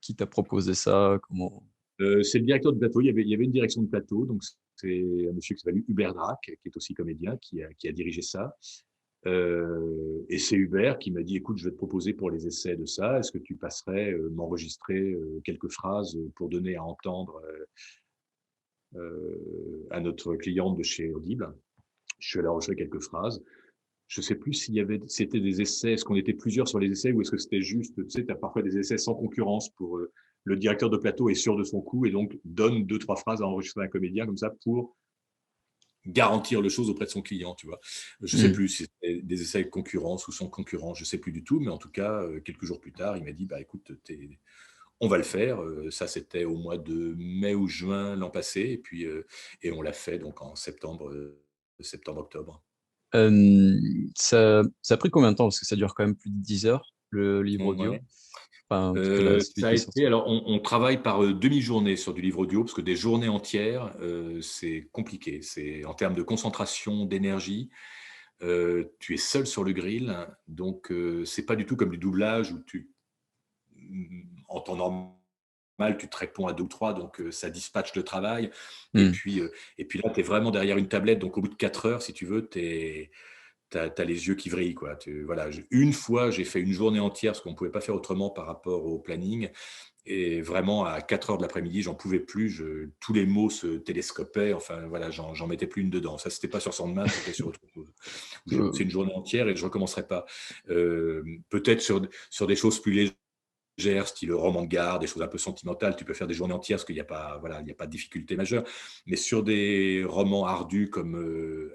qui t'a proposé ça, comment. C'est le directeur de plateau. Il y avait une direction de plateau, donc c'est un monsieur qui s'appelle Hubert Drac, qui est aussi comédien, qui a dirigé ça. Et c'est Hubert qui m'a dit, écoute, je vais te proposer pour les essais de ça, est-ce que tu passerais m'enregistrer quelques phrases pour donner à entendre à notre cliente de chez Audible. Je suis allé enregistrer quelques phrases. Je sais plus c'était des essais, est-ce qu'on était plusieurs sur les essais ou est-ce que c'était juste, tu sais, tu as parfois des essais sans concurrence pour le directeur de plateau est sûr de son coup et donc donne 2-3 phrases à enregistrer un comédien comme ça pour garantir le chose auprès de son client, tu vois. Je sais plus si c'était des essais avec concurrence ou sans concurrence, je sais plus du tout, mais en tout cas, quelques jours plus tard, il m'a dit, bah écoute, on va le faire. Ça, c'était au mois de mai ou juin l'an passé, et on l'a fait donc en septembre-octobre. Ça a pris combien de temps? Parce que ça dure quand même plus de 10 heures, le livre audio. Ouais. Enfin, en tout cas, celui Ça qui a est sorti. été, alors on travaille par demi-journée sur du livre audio, parce que des journées entières, c'est compliqué. C'est en termes de concentration, d'énergie. Tu es seul sur le grill, donc c'est pas du tout comme du doublage où en temps normal, tu te réponds à 2 ou 3, donc ça dispatche le travail. Et Hmm. puis, et puis là, tu es vraiment derrière une tablette, donc au bout de 4 heures, si tu veux, tu as les yeux qui vrillent, quoi. Voilà, une fois, j'ai fait une journée entière, parce qu'on ne pouvait pas faire autrement par rapport au planning. Et vraiment, à 4 heures de l'après-midi, j'en pouvais plus. Tous les mots se télescopaient. Enfin, voilà, j'en mettais plus une dedans. Ça, c'était pas sur Sandman, c'était sur autre chose. J'ai Euh, bossé une journée entière et je recommencerai pas. Peut-être sur des choses plus légères, style roman de gare, des choses un peu sentimentales, tu peux faire des journées entières parce qu'il n'y a pas, voilà, il n'y a pas de difficulté majeure. Mais sur des romans ardus comme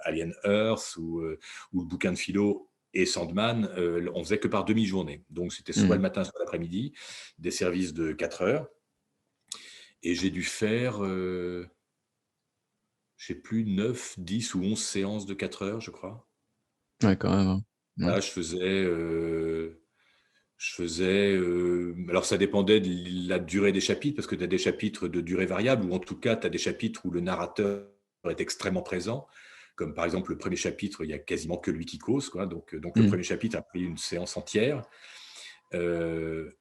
Alien Earth ou le bouquin de philo et Sandman, on faisait que par demi-journée. Donc c'était soit le hmm. matin, soit l'après-midi, des services de 4 heures. Et j'ai dû faire, je sais plus, 9, 10 ou 11 séances de 4 heures, je crois. Ouais, quand même, hein. Ouais. Là, alors ça dépendait de la durée des chapitres, parce que tu as des chapitres de durée variable, ou en tout cas, tu as des chapitres où le narrateur est extrêmement présent, comme par exemple le premier chapitre, il n'y a quasiment que lui qui cause, quoi. Donc le Hmm. premier chapitre a pris une séance entière. Euh,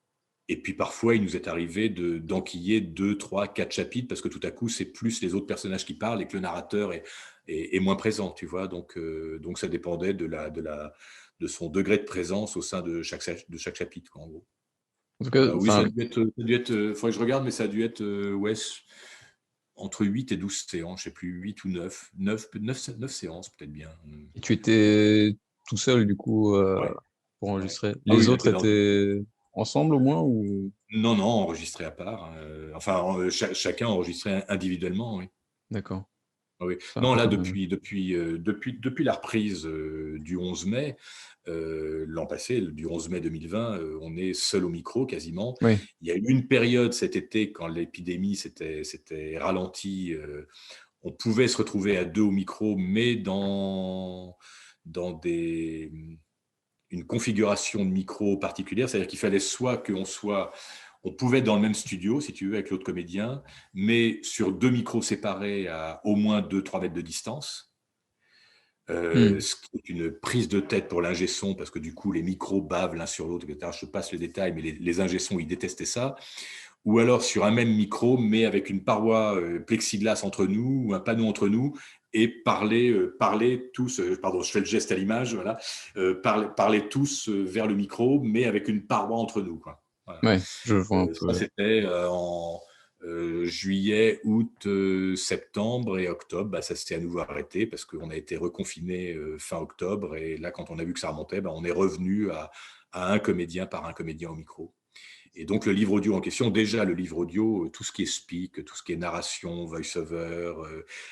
et puis parfois, il nous est arrivé d'enquiller 2, 3, 4 chapitres, parce que tout à coup, c'est plus les autres personnages qui parlent et que le narrateur est moins présent, tu vois. Donc ça dépendait de son degré de présence au sein de chaque chapitre, quoi, en gros. En tout cas, Oui, ça enfin, a dû être, faudrait que je regarde, mais ça a dû être ouais, entre 8 et 12 séances, je sais plus, 8 ou 9 séances peut-être bien. tu étais tout seul, du coup, Ouais, pour ouais. enregistrer. Ah Les oui, autres étaient ensemble au moins ou. non, non, enregistré à part. Enfin, chacun enregistré individuellement, oui. D'accord. Ah oui. C'est un Non, peu là, comme. depuis la reprise du 11 mai, l'an passé, du 11 mai 2020, on est seul au micro quasiment. Oui. Il y a eu une période cet été quand l'épidémie s'était ralentie. On pouvait se retrouver à 2 au micro, mais dans une configuration de micro particulière. C'est-à-dire qu'il fallait soit on pouvait être dans le même studio, si tu veux, avec l'autre comédien, mais sur 2 micros séparés à au moins 2-3 mètres de distance. Hmm. Ce qui est une prise de tête pour l'ingé son, parce que du coup, les micros bavent l'un sur l'autre, etc. Je te passe les détails, mais les ingé sons, ils détestaient ça. Ou alors sur un même micro, mais avec une paroi plexiglas entre nous, ou un panneau entre nous, et parler tous, pardon, je fais le geste à l'image, voilà, parler tous vers le micro, mais avec une paroi entre nous, quoi. Voilà. Ouais, je vois un Ça, peu. c'était en juillet, août, septembre et octobre. Bah, ça s'était à nouveau arrêté parce qu'on a été reconfiné fin octobre. Et là, quand on a vu que ça remontait, bah, on est revenu à un comédien par un comédien au micro. Et donc, le livre audio en question, déjà, le livre audio, tout ce qui est speak, tout ce qui est narration, voice-over,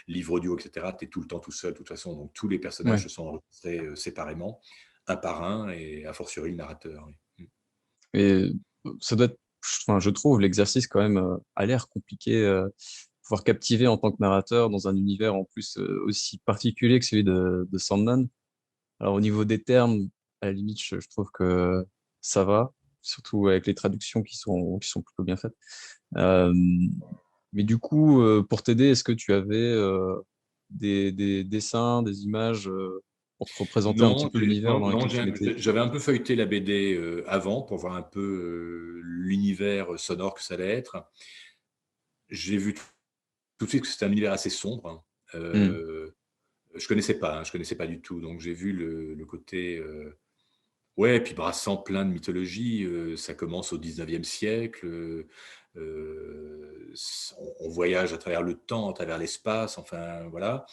livre audio, etc., tu es tout le temps tout seul, de toute façon. Donc, tous les personnages Ouais. se sont enregistrés séparément, un par un, et a fortiori le narrateur. Oui. Et ça doit être, enfin, je trouve l'exercice quand même a l'air compliqué, pouvoir captiver en tant que narrateur dans un univers en plus aussi particulier que celui de Sandman. Alors au niveau des termes, à la limite, je trouve que ça va, surtout avec les traductions qui sont plutôt bien faites. Euh, Mais du coup, pour t'aider, est-ce que tu avais des dessins, des images pour te représenter un petit Non, peu l'univers dans non, lequel tu mettais? j'avais un peu feuilleté la BD avant pour voir un peu l'univers sonore que ça allait être. J'ai vu tout de suite que c'était un univers assez sombre. Hmm. Je connaissais pas, hein, je connaissais pas du tout. Donc j'ai vu le côté, ouais, et puis brassant plein de mythologie. Ça commence au 19e siècle. On voyage à travers le temps, à travers l'espace. Enfin voilà.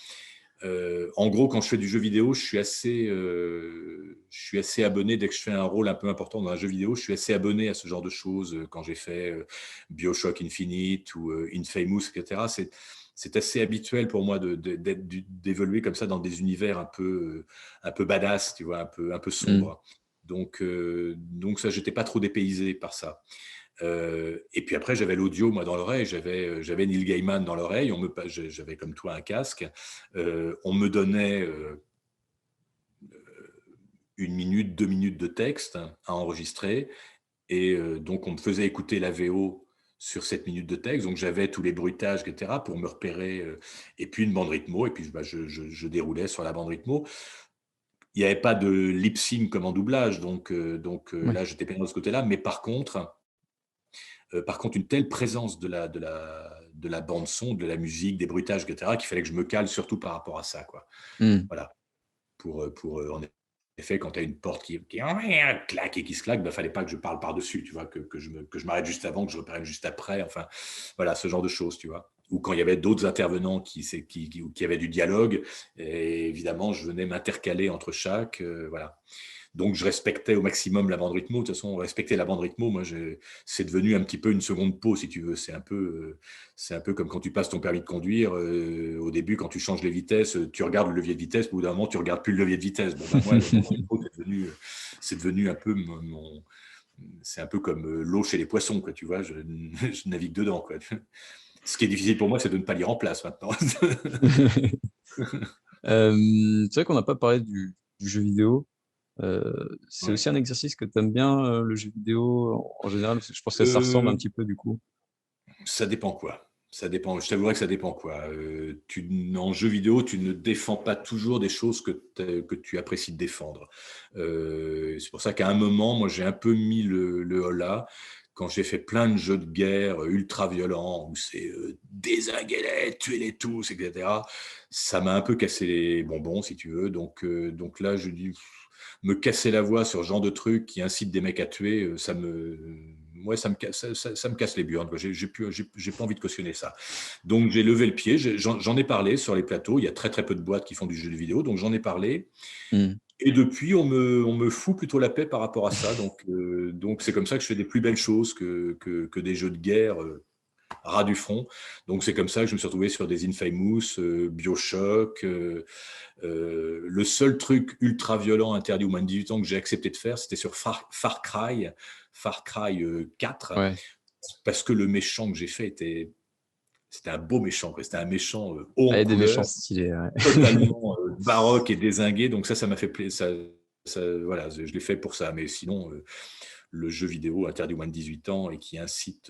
En gros, quand je fais du jeu vidéo, je suis assez abonné dès que je fais un rôle un peu important dans un jeu vidéo. Je suis assez abonné à ce genre de choses. Quand j'ai fait BioShock Infinite ou Infamous, etc. C'est assez habituel pour moi d'évoluer comme ça dans des univers un peu badass, tu vois, un peu Hmm. sombre. Donc ça, j'étais pas trop dépaysé par ça. Et puis après, j'avais l'audio, moi, dans l'oreille. J'avais Neil Gaiman dans l'oreille. J'avais comme toi un casque. On me donnait 1 minute, 2 minutes de texte à enregistrer. Et donc, on me faisait écouter la VO sur 7 minutes de texte. Donc, j'avais tous les bruitages, etc., pour me repérer. Et puis, une bande rythmo. Et puis, je déroulais sur la bande rythmo. Il n'y avait pas de lip sync comme en doublage. Ouais. Là, j'étais pas dans ce côté-là. Mais par contre, une telle présence de la bande son, de la musique, des bruitages, etc., qu'il fallait que je me cale surtout par rapport à ça, quoi. Hmm. Voilà. En effet, quand tu as une porte qui claque et qui se claque, il ne fallait pas que je parle par-dessus, tu vois, que je m'arrête juste avant, que je reprenne juste après, enfin, voilà, ce genre de choses, tu vois. Ou quand il y avait d'autres intervenants qui avaient du dialogue, et évidemment, je venais m'intercaler entre chaque, voilà. Donc, je respectais au maximum la bande rythmo. De toute façon, respecter la bande rythmo, c'est devenu un petit peu une seconde peau, si tu veux. C'est un peu comme quand tu passes ton permis de conduire. Au début, quand tu changes les vitesses, tu regardes le levier de vitesse. Au bout d'un moment, tu regardes plus le levier de vitesse. Bon, ben moi, la bande rythmo, c'est devenu un peu c'est un peu comme l'eau chez les poissons, quoi. Tu vois, je navigue dedans, quoi. Ce qui est difficile pour moi, c'est de ne pas lire en place maintenant. C'est vrai qu'on n'a pas parlé du jeu vidéo. C'est Ouais. aussi un exercice que tu aimes bien, le jeu vidéo en général, parce que je pense que ça ressemble un Euh, petit peu du coup. Ça dépend quoi. Ça dépend. Je t'avouerai que ça dépend quoi. En jeu vidéo, tu ne défends pas toujours des choses que tu apprécies de défendre. C'est pour ça qu'à un moment, moi, j'ai un peu mis le holà quand j'ai fait plein de jeux de guerre ultra violents où c'est dézinguer les, tuer les tous, etc. Ça m'a un peu cassé les bonbons, si tu veux. Donc là, je dis me casser la voix sur ce genre de truc qui incite des mecs à tuer, ouais, ça me casse les burnes, quoi. J'ai pas envie de cautionner ça. Donc j'ai levé le pied, j'en ai parlé sur les plateaux. Il y a très très peu de boîtes qui font du jeu vidéo, donc j'en ai parlé. Hmm. Et depuis, on me fout plutôt la paix par rapport à ça. Donc c'est comme ça que je fais des plus belles choses que des jeux de guerre ras du front. Donc c'est comme ça que je me suis retrouvé sur des Infamous, BioShock. Le seul truc ultra violent interdit aux moins de 18 ans que j'ai accepté de faire, c'était sur Far Cry 4, Ouais. parce que le méchant que j'ai fait c'était un beau méchant, quoi. C'était un méchant haut Ah, il en y a des méchants couleur, stylés. Ouais. totalement baroque et dézingué. Donc ça m'a fait plaisir. Voilà, je l'ai fait pour ça. Mais sinon, le jeu vidéo interdit aux moins de 18 ans et qui incite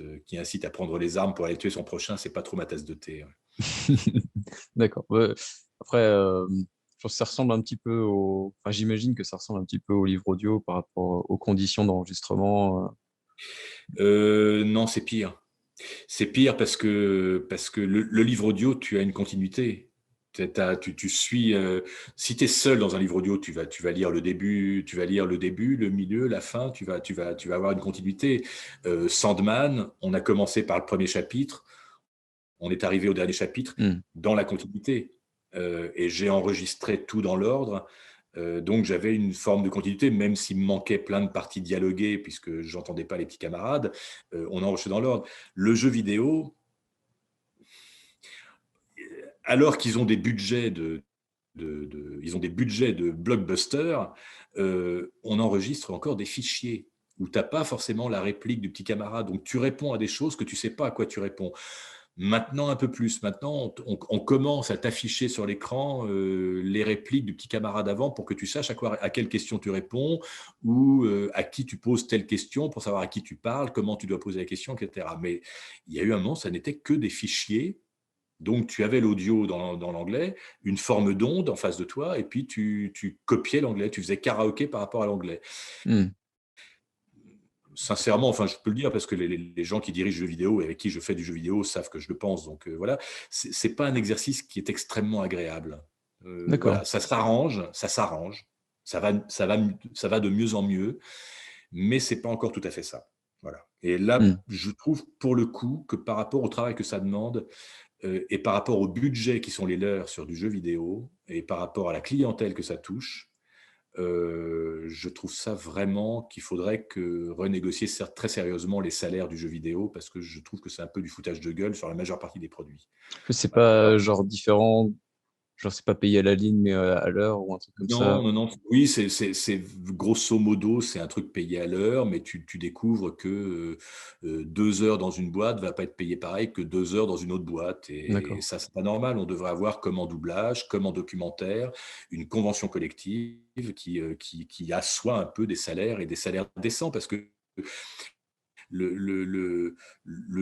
à prendre les armes pour aller tuer son prochain, c'est pas trop ma tasse de thé, ouais. D'accord. Ouais. Après, je pense que ça ressemble un petit peu au. Enfin, j'imagine que ça ressemble un petit peu au livre audio par rapport aux conditions d'enregistrement. Non, c'est pire. C'est pire parce que le livre audio, tu as une continuité. Tu suis. Si tu es seul dans un livre audio, tu vas lire le début, le milieu, la fin. Tu vas avoir une continuité. Sandman, on a commencé par le premier chapitre, on est arrivé au dernier chapitre Hmm. dans la continuité. Et j'ai enregistré tout dans l'ordre. Donc j'avais une forme de continuité, même s'il me manquait plein de parties dialoguées, puisque j'entendais pas les petits camarades. On a enregistré dans l'ordre. Le jeu vidéo, alors qu'ils ont des budgets ils ont des budgets de blockbuster, on enregistre encore des fichiers où tu n'as pas forcément la réplique du petit camarade. Donc tu réponds à des choses que tu ne sais pas à quoi tu réponds. Maintenant, un peu plus. Maintenant, on commence à t'afficher sur l'écran les répliques du petit camarade avant pour que tu saches à quelle question tu réponds ou à qui tu poses telle question pour savoir à qui tu parles, comment tu dois poser la question, etc. Mais il y a eu un moment, ça n'était que des fichiers. Donc, tu avais l'audio dans l'anglais, une forme d'onde en face de toi, et puis tu copiais l'anglais, tu faisais karaoké par rapport à l'anglais. Hmm. Sincèrement, enfin, je peux le dire parce que les gens qui dirigent le jeu vidéo et avec qui je fais du jeu vidéo savent que je le pense. Donc voilà, c'est pas un exercice qui est extrêmement agréable. D'accord. Voilà, ça s'arrange, ça va de mieux en mieux, mais c'est pas encore tout à fait ça. Voilà. Et là, Hmm. je trouve pour le coup que par rapport au travail que ça demande et par rapport au budget qui sont les leurs sur du jeu vidéo et par rapport à la clientèle que ça touche, je trouve ça vraiment qu'il faudrait renégocier très sérieusement les salaires du jeu vidéo parce que je trouve que c'est un peu du foutage de gueule sur la majeure partie des produits. C'est Voilà. pas Alors, genre différent, genre c'est pas payé à la ligne, mais à l'heure ou un truc comme ça. non, non, non. Oui, grosso modo, c'est un truc payé à l'heure, mais tu découvres que 2 heures dans une boîte va pas être payé pareil que 2 heures dans une autre boîte. Et D'accord. ça, c'est pas normal. On devrait avoir, comme en doublage, comme en documentaire, une convention collective qui assoit un peu des salaires et des salaires décents, parce que le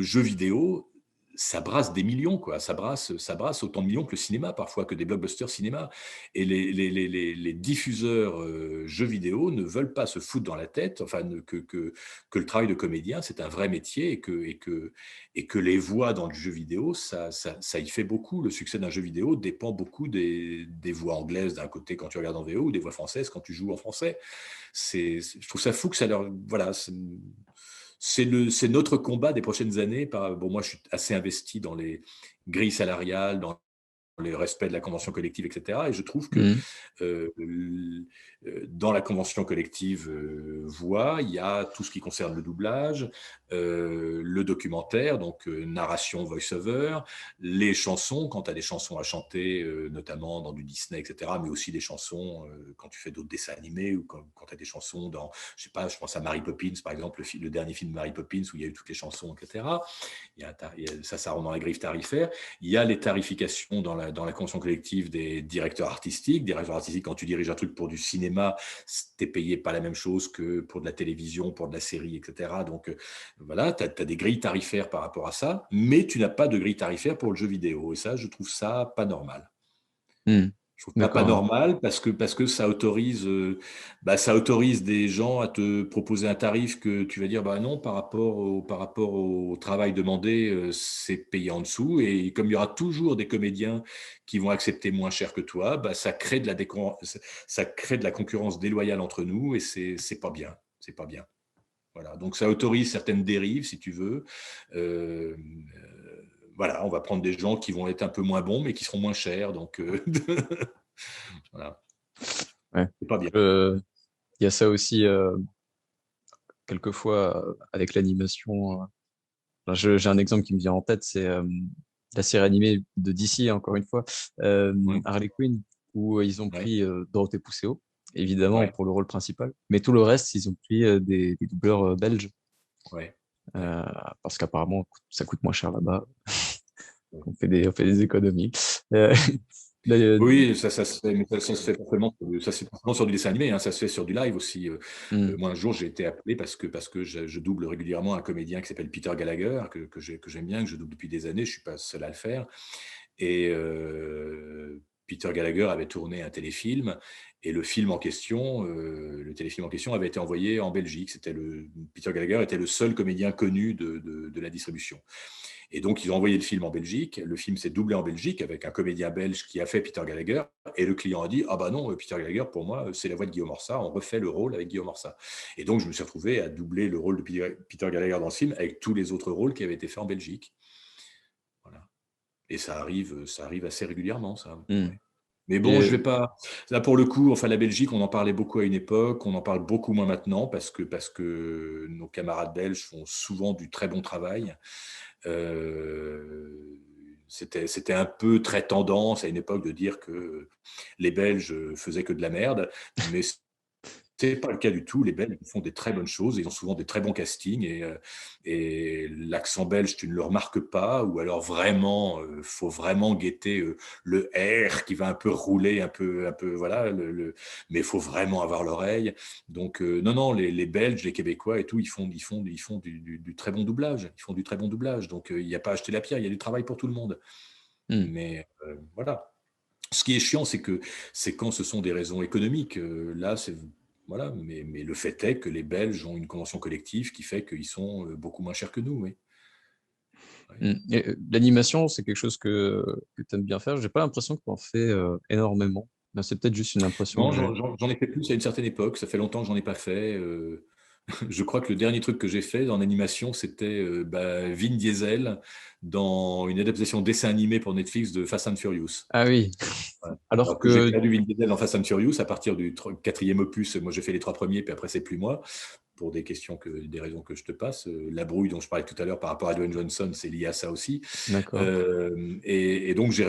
jeu vidéo, ça brasse des millions, quoi. Ça brasse autant de millions que le cinéma, parfois, que des blockbusters cinéma. Et les diffuseurs jeux vidéo ne veulent pas se foutre dans la tête, enfin, que le travail de comédien, c'est un vrai métier et que les voix dans le jeu vidéo, ça y fait beaucoup. Le succès d'un jeu vidéo dépend beaucoup des voix anglaises d'un côté quand tu regardes en VO ou des voix françaises quand tu joues en français. Je trouve ça fou que ça leur. Voilà, c'est notre combat des prochaines années. Bon, moi, je suis assez investi dans les grilles salariales, dans le respect de la convention collective, etc. Et je trouve que Hmm. dans la convention collective voix, il y a tout ce qui concerne le doublage, le documentaire, donc narration voice-over, les chansons, quand tu as des chansons à chanter, notamment dans du Disney, etc., mais aussi des chansons quand tu fais d'autres dessins animés ou quand tu as des chansons dans, je sais pas, je pense à Mary Poppins, par exemple, le dernier film de Mary Poppins où il y a eu toutes les chansons, etc. Ça rentre dans la grille tarifaire. Il y a les tarifications dans la convention collective des directeurs artistiques. Directeurs artistiques, quand tu diriges un truc pour du cinéma, tu es payé pas la même chose que pour de la télévision, pour de la série, etc. Donc voilà, tu as des grilles tarifaires par rapport à ça, mais tu n'as pas de grille tarifaire pour le jeu vidéo. Et ça, je trouve ça pas normal. Hmm. Je trouve ça pas D'accord. normal parce que ça autorise des gens à te proposer un tarif que tu vas dire bah non par rapport au travail demandé c'est payé en dessous, et comme il y aura toujours des comédiens qui vont accepter moins cher que toi, bah ça crée de la concurrence déloyale entre nous, et c'est pas bien, c'est pas bien. Voilà, donc ça autorise certaines dérives, si tu veux. Euh, voilà, on va prendre des gens qui vont être un peu moins bons, mais qui seront moins chers. Donc, voilà, Ouais. c'est pas bien. Il y a ça aussi, quelquefois, avec l'animation. Enfin, j'ai un exemple qui me vient en tête, c'est la série animée de DC, encore une fois, Ouais, Harley Quinn, où ils ont ouais, pris Dorothée Pousseau, évidemment, ouais, pour le rôle principal. Mais tout le reste, ils ont pris des doubleurs belges, ouais, ouais. euh, parce qu'apparemment, ça coûte moins cher là-bas. Ouais. On fait des économies. Euh, là, Oui, ça se fait, mais ça se fait pas seulement sur du dessin animé, hein, ça se fait sur du live aussi. hmm, Moi, un jour, j'ai été appelé parce que je double régulièrement un comédien qui s'appelle Peter Gallagher, que j'aime bien, que je double depuis des années. Je suis pas seul à le faire. Et Peter Gallagher avait tourné un téléfilm, et le téléfilm en question avait été envoyé en Belgique. Peter Gallagher était le seul comédien connu de la distribution. Et donc, ils ont envoyé le film en Belgique. Le film s'est doublé en Belgique avec un comédien belge qui a fait Peter Gallagher. Et le client a dit ah bah non, Peter Gallagher, pour moi, c'est la voix de Guillaume Orsat. On refait le rôle avec Guillaume Orsat. Et donc, je me suis retrouvé à doubler le rôle de Peter Gallagher dans le film avec tous les autres rôles qui avaient été faits en Belgique. Voilà. Et ça arrive assez régulièrement, ça. hmm. Ouais. Mais Et bon, je vais pas. Là, pour le coup, enfin, la Belgique, on en parlait beaucoup à une époque, on en parle beaucoup moins maintenant parce que nos camarades belges font souvent du très bon travail. C'était un peu très tendance à une époque de dire que les Belges faisaient que de la merde, mais c'est pas le cas du tout. Les Belges font des très bonnes choses. Ils ont souvent des très bons castings et l'accent belge, tu ne le remarques pas. Ou alors vraiment, faut vraiment guetter le R qui va un peu rouler, un peu, voilà. Mais il faut vraiment avoir l'oreille. Donc non, non, les Belges, les Québécois et tout, ils font du très bon doublage. Ils font du très bon doublage. Donc il n'y a pas à acheter la pierre. Il y a du travail pour tout le monde. Mais voilà. Ce qui est chiant, c'est quand ce sont des raisons économiques. Là, c'est voilà. Mais le fait est que les Belges ont une convention collective qui fait qu'ils sont beaucoup moins chers que nous. Oui. Ouais. Et, l'animation, c'est quelque chose que tu aimes bien faire. J'ai pas l'impression que tu en fais énormément. Ben, c'est peut-être juste une impression Non, que j'ai. j'en ai fait plus à une certaine époque. Ça fait longtemps que j'en ai pas fait. Je crois que le dernier truc que j'ai fait en animation, c'était Vin Diesel dans une adaptation dessin animé pour Netflix de Fast and Furious. Ah oui. Ouais. Alors Alors que j'ai que perdu Vin Diesel dans Fast and Furious à partir du quatrième opus. Moi, j'ai fait les 3 premiers, puis après, c'est plus moi. Pour des raisons que je te passe. La brouille dont je parlais tout à l'heure par rapport à Dwayne Johnson, c'est lié à ça aussi. d'accord. Et donc, j'ai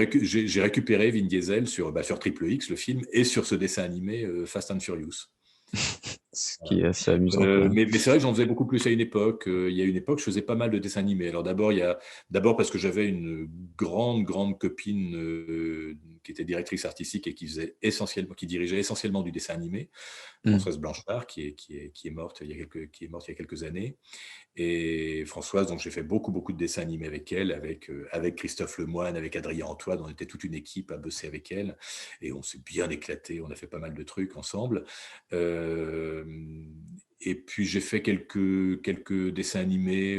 récupéré Vin Diesel sur Triple X, le film, et sur ce dessin animé Fast and Furious. Ce qui Voilà. est assez amusant quand même. Mais c'est vrai que j'en faisais beaucoup plus à une époque. Il y a une époque, je faisais pas mal de dessins animés. Alors d'abord parce que j'avais une grande copine qui était directrice artistique et qui dirigeait essentiellement du dessin animé, Hmm. Françoise Blanchard, qui est morte qui est morte il y a quelques années. Et Françoise, donc j'ai fait beaucoup de dessins animés avec elle, avec Christophe Lemoine, avec Adrien Antoine. On était toute une équipe à bosser avec elle et on s'est bien éclaté. On a fait pas mal de trucs ensemble. Euh, et puis j'ai fait quelques dessins animés.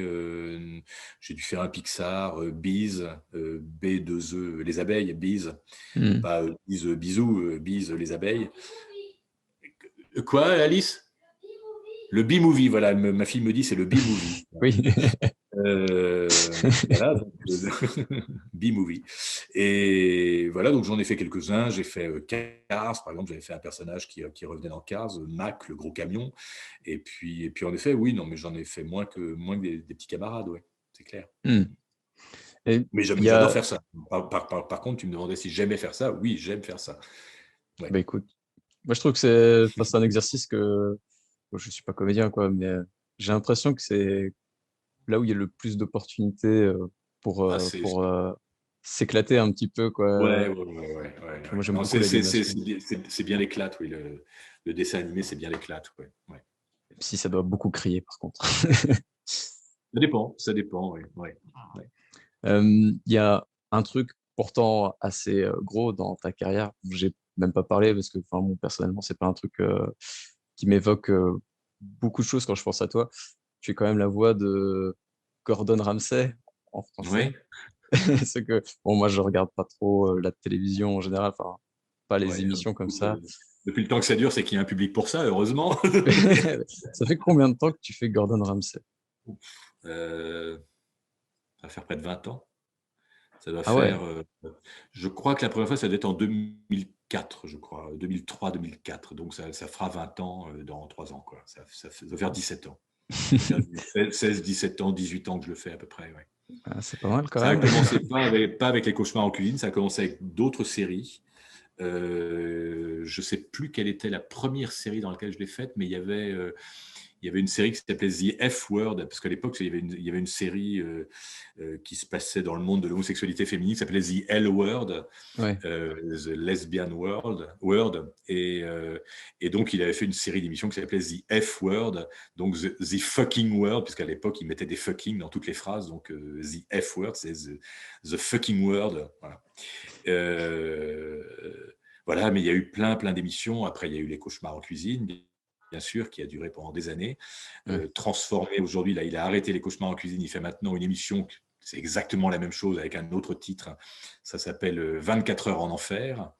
J'ai dû faire un Pixar, Bees, B2E, les abeilles, Bees, Hmm. pas bisous, Bees, les abeilles. Quoi, Alice? Le B-movie, voilà, ma fille me dit c'est le B-movie. Oui. Voilà, donc, B-movie. Et voilà, donc j'en ai fait quelques-uns. J'ai fait Cars, par exemple, j'avais fait un personnage qui revenait dans Cars, Mac, le gros camion. Et puis en effet, oui, non, mais j'en ai fait moins que des petits camarades, ouais, c'est clair. Hmm. Et Mais il y j'adore a, faire ça. Par contre, tu me demandais si j'aimais faire ça. Oui, j'aime faire ça. Ouais. bah écoute, moi je trouve que c'est, enfin, c'est un exercice que, bon, je suis pas comédien quoi, mais j'ai l'impression que c'est là où il y a le plus d'opportunités Ah, pour s'éclater un petit peu ouais, quoi. ouais, ouais, ouais, ouais, Moi ouais. j'aime Non, beaucoup l'animation, c'est bien l'éclate, oui. Le dessin animé, c'est bien l'éclate, ouais. Ouais. même si ça doit beaucoup crier par contre. Ça dépend, oui. Ouais. Ouais. Il y a un truc pourtant assez gros dans ta carrière, dont j'ai même pas parlé parce que, enfin, moi, personnellement, c'est pas un truc qui m'évoque beaucoup de choses quand je pense à toi. Tu es quand même la voix de Gordon Ramsay en français. Ouais, C'est que, bon, moi, je regarde pas trop la télévision en général, enfin, pas les ouais. émissions comme Écoute, ça. depuis le temps que ça dure, c'est qu'il y a un public pour ça, heureusement. Ça fait combien de temps que tu fais Gordon Ramsay? Ça va faire près de 20 ans. Ça doit Ah ouais. faire. Je crois que la première fois, ça doit être en 2004, je crois. 2003-2004. Donc, ça fera 20 ans dans 3 ans, quoi. Ça doit faire 17 ans. Ça fait 16, 17 ans, 18 ans que je le fais à peu près, ouais. Ah, c'est pas mal quand Ça a même. commencé pas avec les cauchemars en cuisine, ça a commencé avec d'autres séries. Je ne sais plus quelle était la première série dans laquelle je l'ai faite, mais il y avait une série qui s'appelait The F Word, parce qu'à l'époque, il y avait une série qui se passait dans le monde de l'homosexualité féminine qui s'appelait The L Word, Ouais. The Lesbian World. Et donc, il avait fait une série d'émissions qui s'appelait The F Word, donc the Fucking Word, puisqu'à l'époque, il mettait des fucking dans toutes les phrases. Donc, The F Word, c'est the Fucking Word. Voilà. Euh, voilà, mais il y a eu plein d'émissions. Après, il y a eu Les Cauchemars en cuisine, bien sûr, qui a duré pendant des années. Ouais. Transformé aujourd'hui, là, il a arrêté Les Cauchemars en cuisine. Il fait maintenant une émission, c'est exactement la même chose avec un autre titre. Ça s'appelle 24 heures en enfer.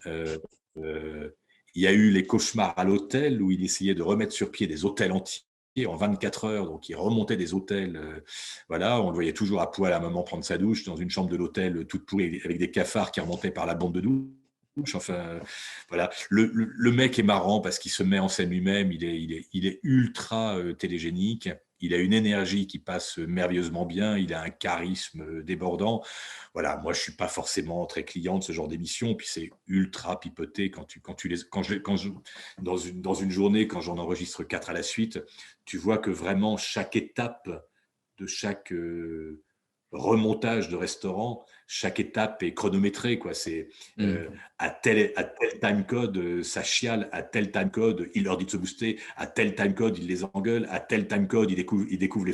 Euh, euh, il y a eu Les Cauchemars à l'hôtel, où il essayait de remettre sur pied des hôtels entiers en 24 heures, donc il remontait des hôtels, voilà, on le voyait toujours à poil à un moment prendre sa douche dans une chambre de l'hôtel toute pourrie avec des cafards qui remontaient par la bande de douche. Enfin, voilà, le mec est marrant parce qu'il se met en scène lui-même, il est ultra télégénique, il a une énergie qui passe merveilleusement bien, il a un charisme débordant. Voilà, moi, je suis pas forcément très client de ce genre d'émission, puis c'est ultra pipoté dans une journée, quand j'en enregistre 4 à la suite, tu vois que vraiment chaque étape de chaque remontage de restaurant, chaque étape est chronométrée, quoi. C'est Mm. à tel time code, ça chiale, à tel time code, il leur dit de se booster, à tel time code, il les engueule, à tel time code, il découvre les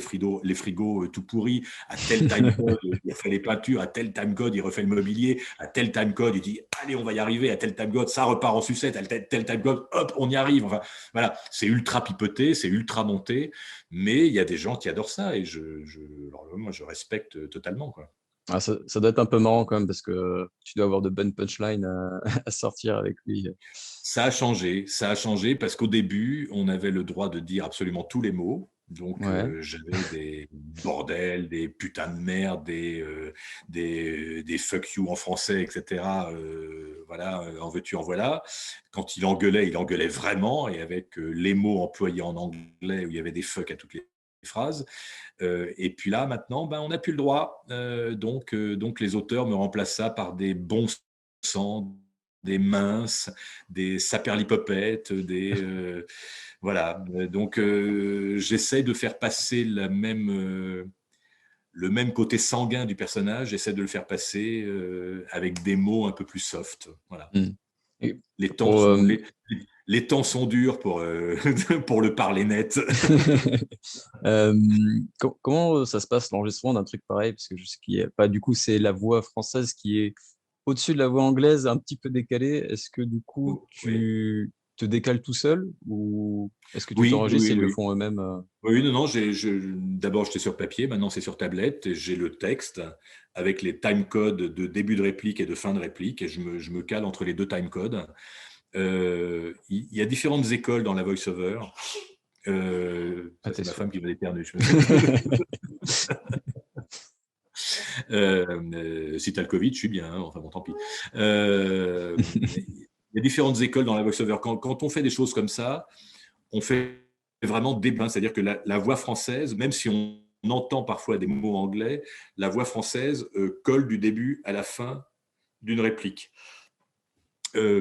frigos tout pourris, à tel time code, il refait les peintures, à tel time code, il refait le mobilier, à tel time code, il dit allez, on va y arriver, à tel time code, ça repart en sucette, à tel time code, hop, on y arrive. Enfin, voilà, c'est ultra pipoté, c'est ultra monté, mais il y a des gens qui adorent ça, et alors, moi, je respecte totalement, quoi. Ah, ça doit être un peu marrant quand même parce que tu dois avoir de bonnes punchlines à, à sortir avec lui. Ça a changé parce qu'au début, on avait le droit de dire absolument tous les mots. Donc, Ouais. j'avais des bordels, des putains de merde, des fuck you en français, etc. Voilà, en veux-tu, en voilà. Quand il engueulait vraiment, et avec les mots employés en anglais où il y avait des fuck à toutes les phrases. Et puis là, maintenant, ben, on n'a plus le droit. Donc, les auteurs me remplacent ça par des bons sens, des minces, des saperlipopettes, voilà. Donc, j'essaie de faire passer le même côté sanguin du personnage, j'essaie de le faire passer avec des mots un peu plus soft. Voilà. Mm. Et Les temps pour, sont, les temps sont durs pour, pour le parler net. Euh, comment ça se passe l'enregistrement d'un truc pareil? Parce que je sais qu'il y a pas, du coup, c'est la voix française qui est au-dessus de la voix anglaise, un petit peu décalée. Est-ce que du coup, Oui, tu te décales tout seul ou est-ce que tu oui, t'enregistres oui, et ils le oui. font eux-mêmes? Oui, non, non, d'abord j'étais sur papier, maintenant c'est sur tablette, et j'ai le texte avec les timecodes de début de réplique et de fin de réplique, et je me cale entre les deux timecodes. Il y a différentes écoles dans la voice-over. Ah, Ça, t'es c'est ma sûr. femme qui va éternuer. Si t'as le Covid, je suis bien, hein, enfin bon, tant pis. Il y a différentes écoles dans la voice-over. Quand on fait des choses comme ça, on fait vraiment des bains, c'est-à-dire que la voix française, même si on entend parfois des mots anglais, la voix française colle du début à la fin d'une réplique.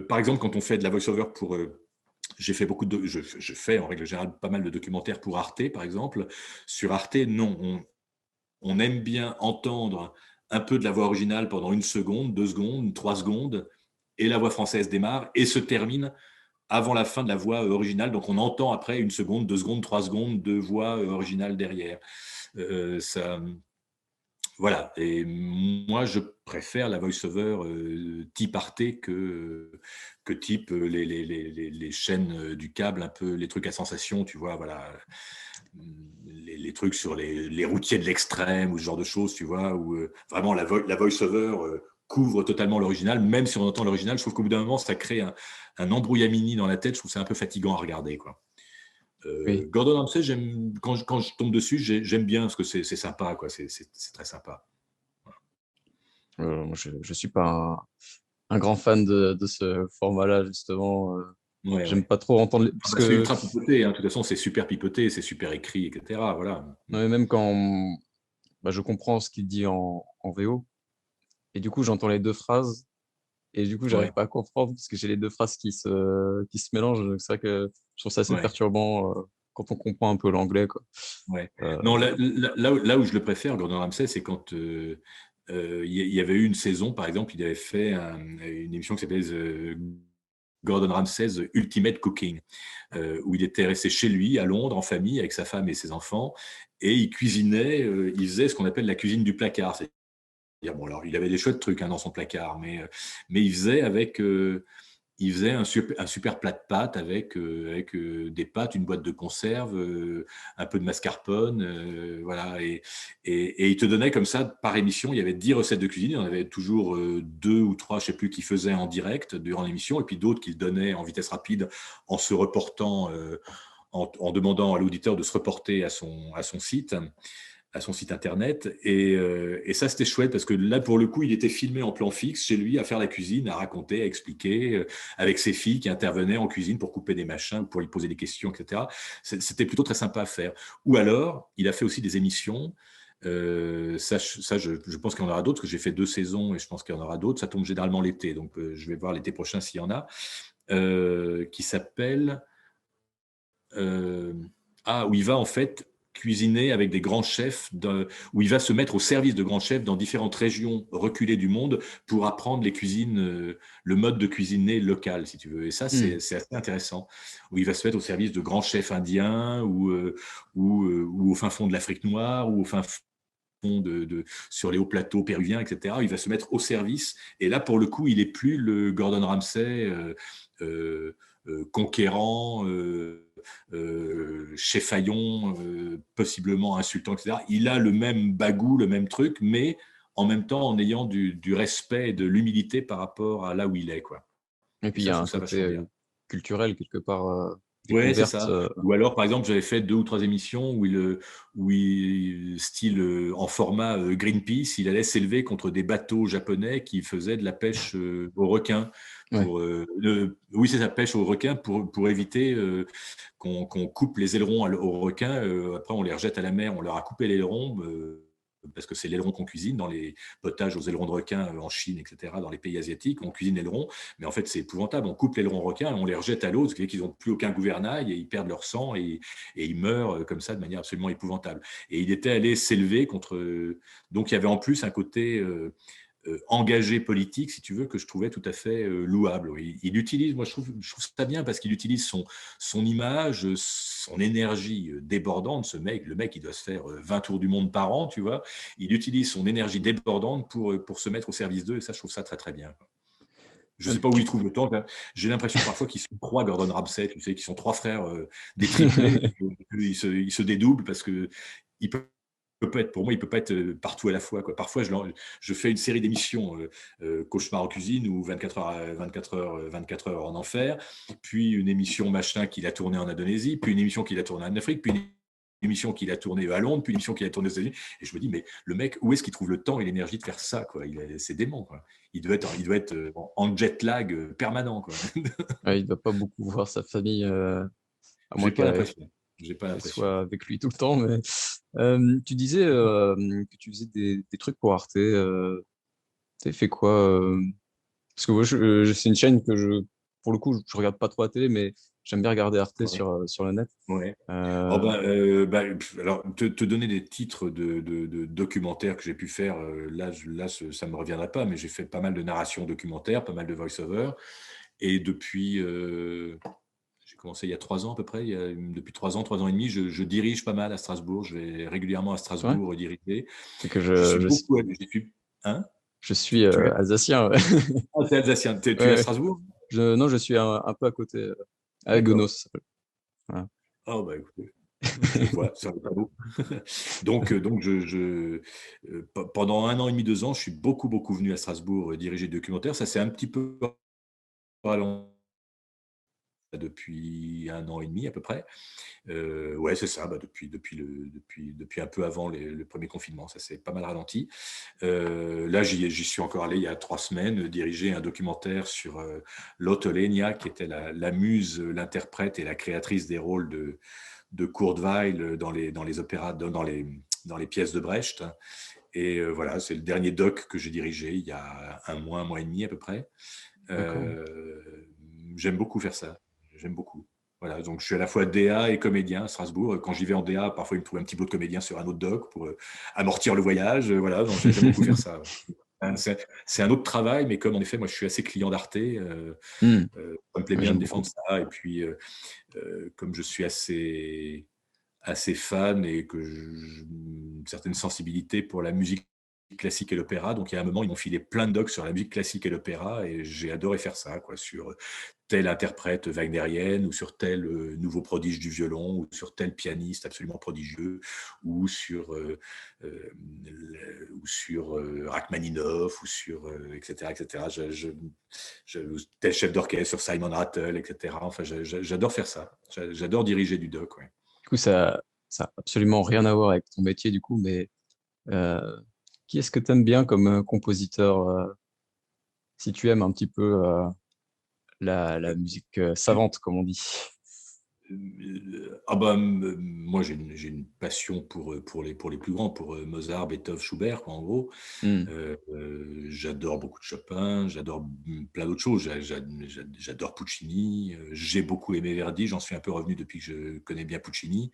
Par exemple, quand on fait de la voice-over pour... j'ai fait je fais en règle générale pas mal de documentaires pour Arte, par exemple. Sur Arte, non, on aime bien entendre un peu de la voix originale pendant 1 seconde, 2 secondes, 3 secondes, et la voix française démarre et se termine avant la fin de la voix originale. Donc, on entend après 1 seconde, 2 secondes, 3 secondes de voix originale derrière. Ça, voilà. Et moi, je préfère la voice-over type Arte que type les chaînes du câble, un peu les trucs à sensation, tu vois, voilà. Les trucs sur les routiers de l'extrême ou ce genre de choses, tu vois, où vraiment la voice-over couvre totalement l'original. Même si on entend l'original, je trouve qu'au bout d'un moment, ça crée un embrouillamini dans la tête. Je trouve que c'est un peu fatigant à regarder, quoi. Oui. Gordon Ramsay, quand je tombe dessus, j'aime bien parce que c'est sympa, quoi. C'est très sympa. Moi, je suis pas un grand fan de ce format-là, justement. Ouais, J'aime ouais. pas trop entendre Ah parce bah, c'est que ultra pipoté, hein. De toute façon, c'est super pipoté, c'est super écrit, etc. Voilà. non, mais même quand bah, je comprends ce qu'il dit en VO et du coup j'entends les deux phrases. Et du coup, j'arrive Ouais, pas à comprendre parce que j'ai les deux phrases qui se mélangent. Donc, c'est vrai que je trouve ça assez ouais. perturbant quand on comprend un peu l'anglais, quoi. Ouais. Euh, Non, là où je le préfère, Gordon Ramsay, c'est quand il y avait eu une saison, par exemple, il avait fait une émission qui s'appelait Gordon Ramsay's Ultimate Cooking, où il était resté chez lui, à Londres, en famille, avec sa femme et ses enfants, et il cuisinait, il faisait ce qu'on appelle la cuisine du placard. C'est-à-dire, bon, alors, il avait des chouettes trucs, hein, dans son placard, mais il faisait il faisait un super plat de pâtes avec des pâtes, une boîte de conserve, un peu de mascarpone, voilà. Et il te donnait comme ça, par émission, il y avait 10 recettes de cuisine. Il y en avait toujours 2 ou 3, je ne sais plus, qui faisaient en direct durant l'émission, et puis d'autres qu'il donnait en vitesse rapide en se reportant, en demandant à l'auditeur de se reporter à son site. à son site internet. Et ça, c'était chouette parce que là, pour le coup, il était filmé en plan fixe chez lui à faire la cuisine, à raconter, à expliquer, avec ses filles qui intervenaient en cuisine pour couper des machins, pour lui poser des questions, etc. C'était plutôt très sympa à faire. Ou alors, il a fait aussi des émissions. Je pense qu'il y en aura d'autres, parce que j'ai fait 2 saisons et je pense qu'il y en aura d'autres. Ça tombe généralement l'été, donc je vais voir l'été prochain s'il y en a, qui s'appelle où il va en fait cuisiner avec des grands chefs, où il va se mettre au service de grands chefs dans différentes régions reculées du monde pour apprendre les cuisines, le mode de cuisiner local, si tu veux. Et ça, c'est assez intéressant, où il va se mettre au service de grands chefs indiens ou au fin fond de l'Afrique noire ou au fin fond sur les hauts plateaux péruviens, etc. Il va se mettre au service. Et là, pour le coup, il n'est plus le Gordon Ramsay conquérant, cheffaillon, possiblement insultant, etc. Il a le même bagou, le même truc, mais en même temps en ayant du respect et de l'humilité par rapport à là où il est, quoi. Et Et puis il y ça, je a un trouve ça côté vachement bien. culturel quelque part, Ouais, c'est découverte. ça. Ou alors, par exemple, j'avais fait 2 ou 3 émissions style en format Greenpeace, il allait s'élever contre des bateaux japonais qui faisaient de la pêche aux requins. Ouais. Oui, c'est ça, pêche aux requins pour éviter qu'on coupe les ailerons aux requins. Après, on les rejette à la mer, on leur a coupé les ailerons. Parce que c'est l'aileron qu'on cuisine dans les potages aux ailerons de requin en Chine, etc., dans les pays asiatiques, on cuisine l'aileron, mais en fait c'est épouvantable, on coupe l'aileron requin, on les rejette à l'eau, ce qui fait qu'ils n'ont plus aucun gouvernail et ils perdent leur sang et ils meurent comme ça de manière absolument épouvantable. Et il était allé s'élever contre... Donc il y avait en plus un côté engagé politique, si tu veux, que je trouvais tout à fait louable. Il utilise, moi je trouve ça bien parce qu'il utilise son image, son énergie débordante. Le mec, il doit se faire 20 tours du monde par an, tu vois. Il utilise son énergie débordante pour se mettre au service d'eux et ça, je trouve ça très très bien. Je ne sais pas où il trouve le temps. J'ai l'impression parfois qu'ils sont 3 Gordon Ramsay, tu sais, qu'ils sont 3 frères des triplés. Ils se dédoublent parce que ils peuvent pour moi, il peut pas être partout à la fois, quoi. Parfois, je fais une série d'émissions, Cauchemar en cuisine ou 24 heures, 24 heures, 24 heures en enfer, puis une émission machin qu'il a tournée en Indonésie, puis une émission qu'il a tournée en Afrique, puis une émission qu'il a tournée à Londres, puis une émission qu'il a tournée aux États-Unis. Et je me dis, mais le mec, où est-ce qu'il trouve le temps et l'énergie de faire ça, quoi? C'est dément, quoi. Il doit être en jet lag permanent, quoi. Ouais, il ne doit pas beaucoup voir sa famille, à moins J'ai pas qu'elle l'impression. J'ai pas l'impression. soit avec lui tout le temps. Mais tu disais que tu faisais des trucs pour Arte. T'as fait quoi Parce que moi, c'est une chaîne que pour le coup, je regarde pas trop la télé, mais j'aime bien regarder Arte Ouais. sur le net. Ouais. Oh Euh, alors, te donner des titres de documentaires que j'ai pu faire, ça me reviendrait pas, mais j'ai fait pas mal de narrations documentaires, pas mal de voice-over. Et depuis, j'ai commencé il y a 3 ans à peu près, depuis 3 ans et demi, je dirige pas mal à Strasbourg. Je vais régulièrement à c'est vrai Strasbourg diriger. C'est que J'y suis beaucoup allé. Hein? je suis Tu es? alsacien. Ouais. Ah, t'es alsacien. Tu es à Ouais. Strasbourg? Non, je suis un peu à côté, à Gonos, D'accord. ça s'appelle. Voilà. Ah, bah écoutez, je vois sur le tableau. Donc pendant 1 an et demi, 2 ans, je suis beaucoup venu à Strasbourg diriger des documentaires. Ça s'est un petit peu ralenti depuis 1 an et demi à peu près. Ouais, c'est ça, depuis un peu avant le premier confinement, ça s'est pas mal ralenti. Là, j'y suis encore allé il y a 3 semaines, diriger un documentaire sur Lotte Lenya, qui était la muse, l'interprète et la créatrice des rôles de Kurt Weill dans les opéras, dans les pièces de Brecht. Et voilà, c'est le dernier doc que j'ai dirigé il y a un mois et demi à peu près. D'accord. J'aime beaucoup faire ça. J'aime beaucoup. Voilà, donc je suis à la fois DA et comédien à Strasbourg. Quand j'y vais en DA, parfois il me trouve un petit bout de comédien sur un autre doc pour amortir le voyage. Voilà, donc j'aime beaucoup faire ça. C'est un autre travail, mais comme en effet, moi je suis assez client d'Arte, Hmm. ça me plaît Ouais, bien de j'aime défendre beaucoup. ça. Et puis, comme je suis assez fan et que j'ai une certaine sensibilité pour la musique classique et l'opéra. Donc, il y a un moment, ils m'ont filé plein de docs sur la musique classique et l'opéra et j'ai adoré faire ça, quoi, sur telle interprète wagnérienne ou sur tel nouveau prodige du violon ou sur tel pianiste absolument prodigieux ou sur Rachmaninoff ou sur etc. etc. Tel chef d'orchestre sur Simon Rattle, etc. Enfin, j'adore faire ça. J'adore diriger du doc. Ouais. Du coup, ça, ça n'a absolument rien à voir avec ton métier du coup, mais euh, qui est-ce que tu aimes bien comme compositeur, si tu aimes un petit peu la musique savante, comme on dit? Moi j'ai une passion pour les plus grands, pour Mozart, Beethoven, Schubert, quoi, en gros. Hmm. J'adore beaucoup de Chopin, j'adore plein d'autres choses. J'adore Puccini. J'ai beaucoup aimé Verdi. J'en suis un peu revenu depuis que je connais bien Puccini.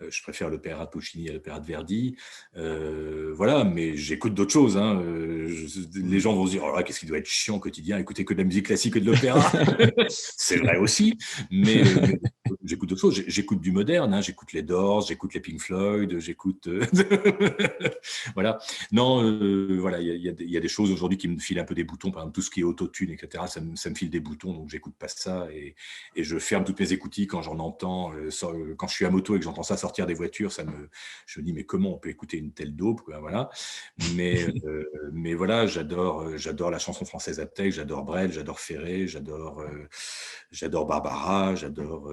Je préfère l'opéra de Puccini à l'opéra de Verdi. Voilà, mais j'écoute d'autres choses, hein. Les gens vont se dire, oh là, qu'est-ce qui doit être chiant au quotidien, écouter que de la musique classique et de l'opéra. C'est vrai aussi, mais j'écoute d'autres choses. J'écoute du moderne, hein. J'écoute les Doors, j'écoute les Pink Floyd, j'écoute. Voilà. Non, voilà, il y a des choses aujourd'hui qui me filent un peu des boutons, par exemple tout ce qui est autotune, etc. Ça me file des boutons, donc j'écoute pas ça et je ferme toutes mes écoutilles quand j'en entends. Quand je suis à moto et que j'entends ça sortir des voitures, je me dis mais comment on peut écouter une telle daube, quoi, voilà. Mais voilà, j'adore la chanson française à texte, j'adore Brel, j'adore Ferré, j'adore Barbara, j'adore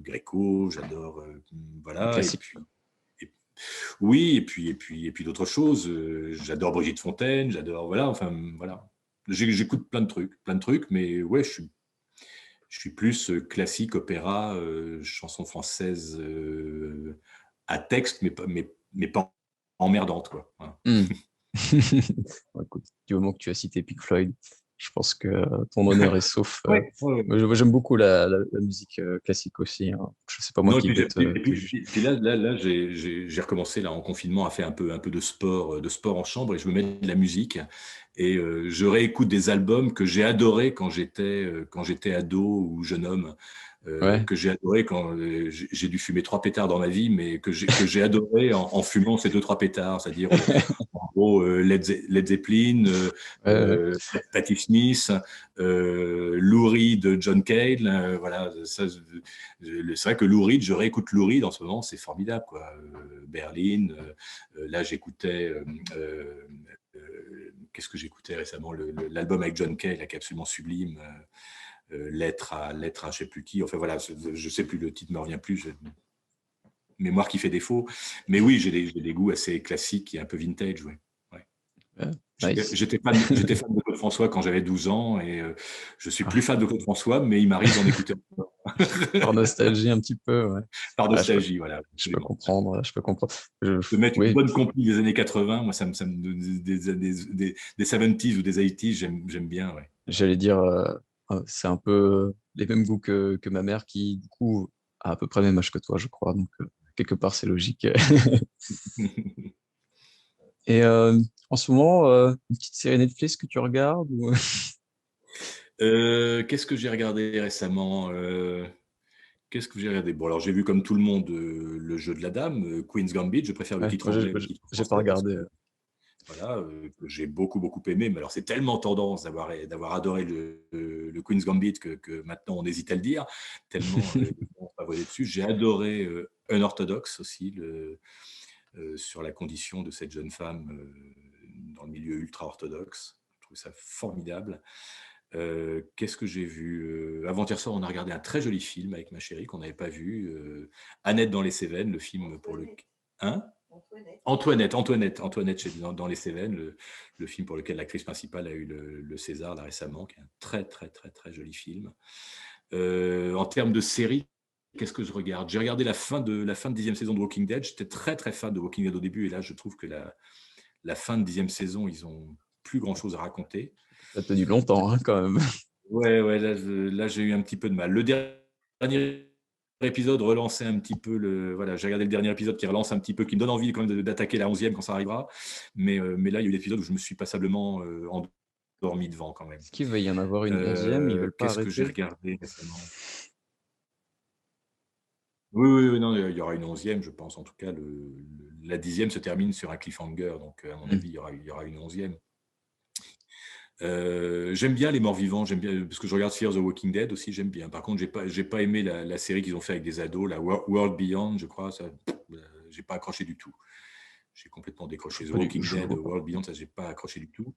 Gréco, j'adore Les voilà. classiques, quoi. Et- oui, et puis d'autres choses. J'adore Brigitte Fontaine, j'adore voilà, enfin voilà. J'écoute plein de trucs, mais ouais, je suis plus classique, opéra, chanson française à texte, mais pas emmerdante, quoi. Voilà. Hmm. Bon, écoute, du moment que tu as cité Pink Floyd, je pense que ton honneur est sauf. Ouais, ouais, ouais. Moi, j'aime beaucoup la musique classique aussi, hein. Je sais pas moi Non, et qui puis, vais être plus juste. puis là j'ai recommencé là, en confinement à faire un peu de sport en chambre et je me mets de la musique et je réécoute des albums que j'ai adorés quand j'étais ado ou jeune homme, Ouais. que j'ai adoré quand j'ai dû fumer 3 pétards dans ma vie, mais que j'ai adoré en fumant ces 2, 3 pétards, c'est-à-dire en gros Led Zeppelin, Ouais, Patti Smith, Lou Reed de John Cale, voilà, ça, c'est vrai que Lou Reed, je réécoute Lou Reed en ce moment, c'est formidable, quoi. Berlin, là j'écoutais, qu'est-ce que j'écoutais récemment, l'album avec John Cale, là, qui est absolument sublime, lettre à je sais plus qui, enfin voilà, je sais plus, le titre me revient plus, j'ai une mémoire qui fait défaut, mais oui, j'ai des goûts assez classiques et un peu vintage, ouais. Ouais. ouais. Nice. J'étais fan de Claude François quand j'avais 12 ans et je suis plus Ah, fan de Claude François, mais il m'arrive d'en écouter par nostalgie un petit peu, ouais. par Ah, nostalgie, voilà, je peux absolument. comprendre, je peux comprendre. De mettre une Oui, bonne compil des années 80, moi, ça me donne des 70s ou des 80s, j'aime bien, ouais. j'allais dire, c'est un peu les mêmes goûts que ma mère qui, du coup, a à peu près le même âge que toi, je crois. Donc, quelque part, c'est logique. Et en ce moment, une petite série Netflix que tu regardes ou... Qu'est-ce que j'ai regardé récemment Qu'est-ce que j'ai regardé? Bon, alors j'ai vu comme tout le monde le jeu de la dame, Queen's Gambit. Je préfère le Ouais, titre moi, anglais au titre j'ai pas français parce regardé. que voilà, que j'ai beaucoup aimé. Mais alors c'est tellement tendance d'avoir adoré le Queen's Gambit que maintenant on hésite à le dire, tellement on va voler dessus. J'ai adoré Unorthodox aussi, sur la condition de cette jeune femme dans le milieu ultra-orthodoxe. Je trouve ça formidable. Qu'est-ce que j'ai vu avant-hier soir, on a regardé un très joli film avec ma chérie qu'on n'avait pas vu, Annette dans les Cévennes, le film pour le... Hein Antoinette dans les Cévennes, le film pour lequel l'actrice principale a eu le César là, récemment, qui est un très joli film. En termes de série, qu'est-ce que je regarde? J'ai regardé la fin de 10e saison de Walking Dead. J'étais très fan de Walking Dead au début, et là, je trouve que la fin de 10e saison, ils ont plus grand-chose à raconter. Ça a tenu longtemps, hein, quand même. Ouais, là, j'ai eu un petit peu de mal. Le dernier épisode relançait un petit peu voilà, j'ai regardé le dernier épisode qui relance un petit peu, qui me donne envie quand même d'attaquer la 11e quand ça arrivera. Mais là, il y a eu l'épisode où je me suis passablement endormi devant quand même. Est-ce qu'il va y en avoir une 11e? Ils veulent pas Qu'est-ce que j'ai arrêter? regardé récemment? Oui, non, il y aura une 11e, je pense. En tout cas, la 10e se termine sur un cliffhanger, donc à mon Hmm. avis, il y aura une 11e. J'aime bien les morts vivants, j'aime bien parce que je regarde Fear the Walking Dead aussi, j'aime bien. Par contre, j'ai pas aimé la série qu'ils ont fait avec des ados, la World Beyond, je crois, ça, j'ai pas accroché du tout. J'ai complètement décroché. The Walking Je Dead, vois pas. World Beyond, ça, j'ai pas accroché du tout.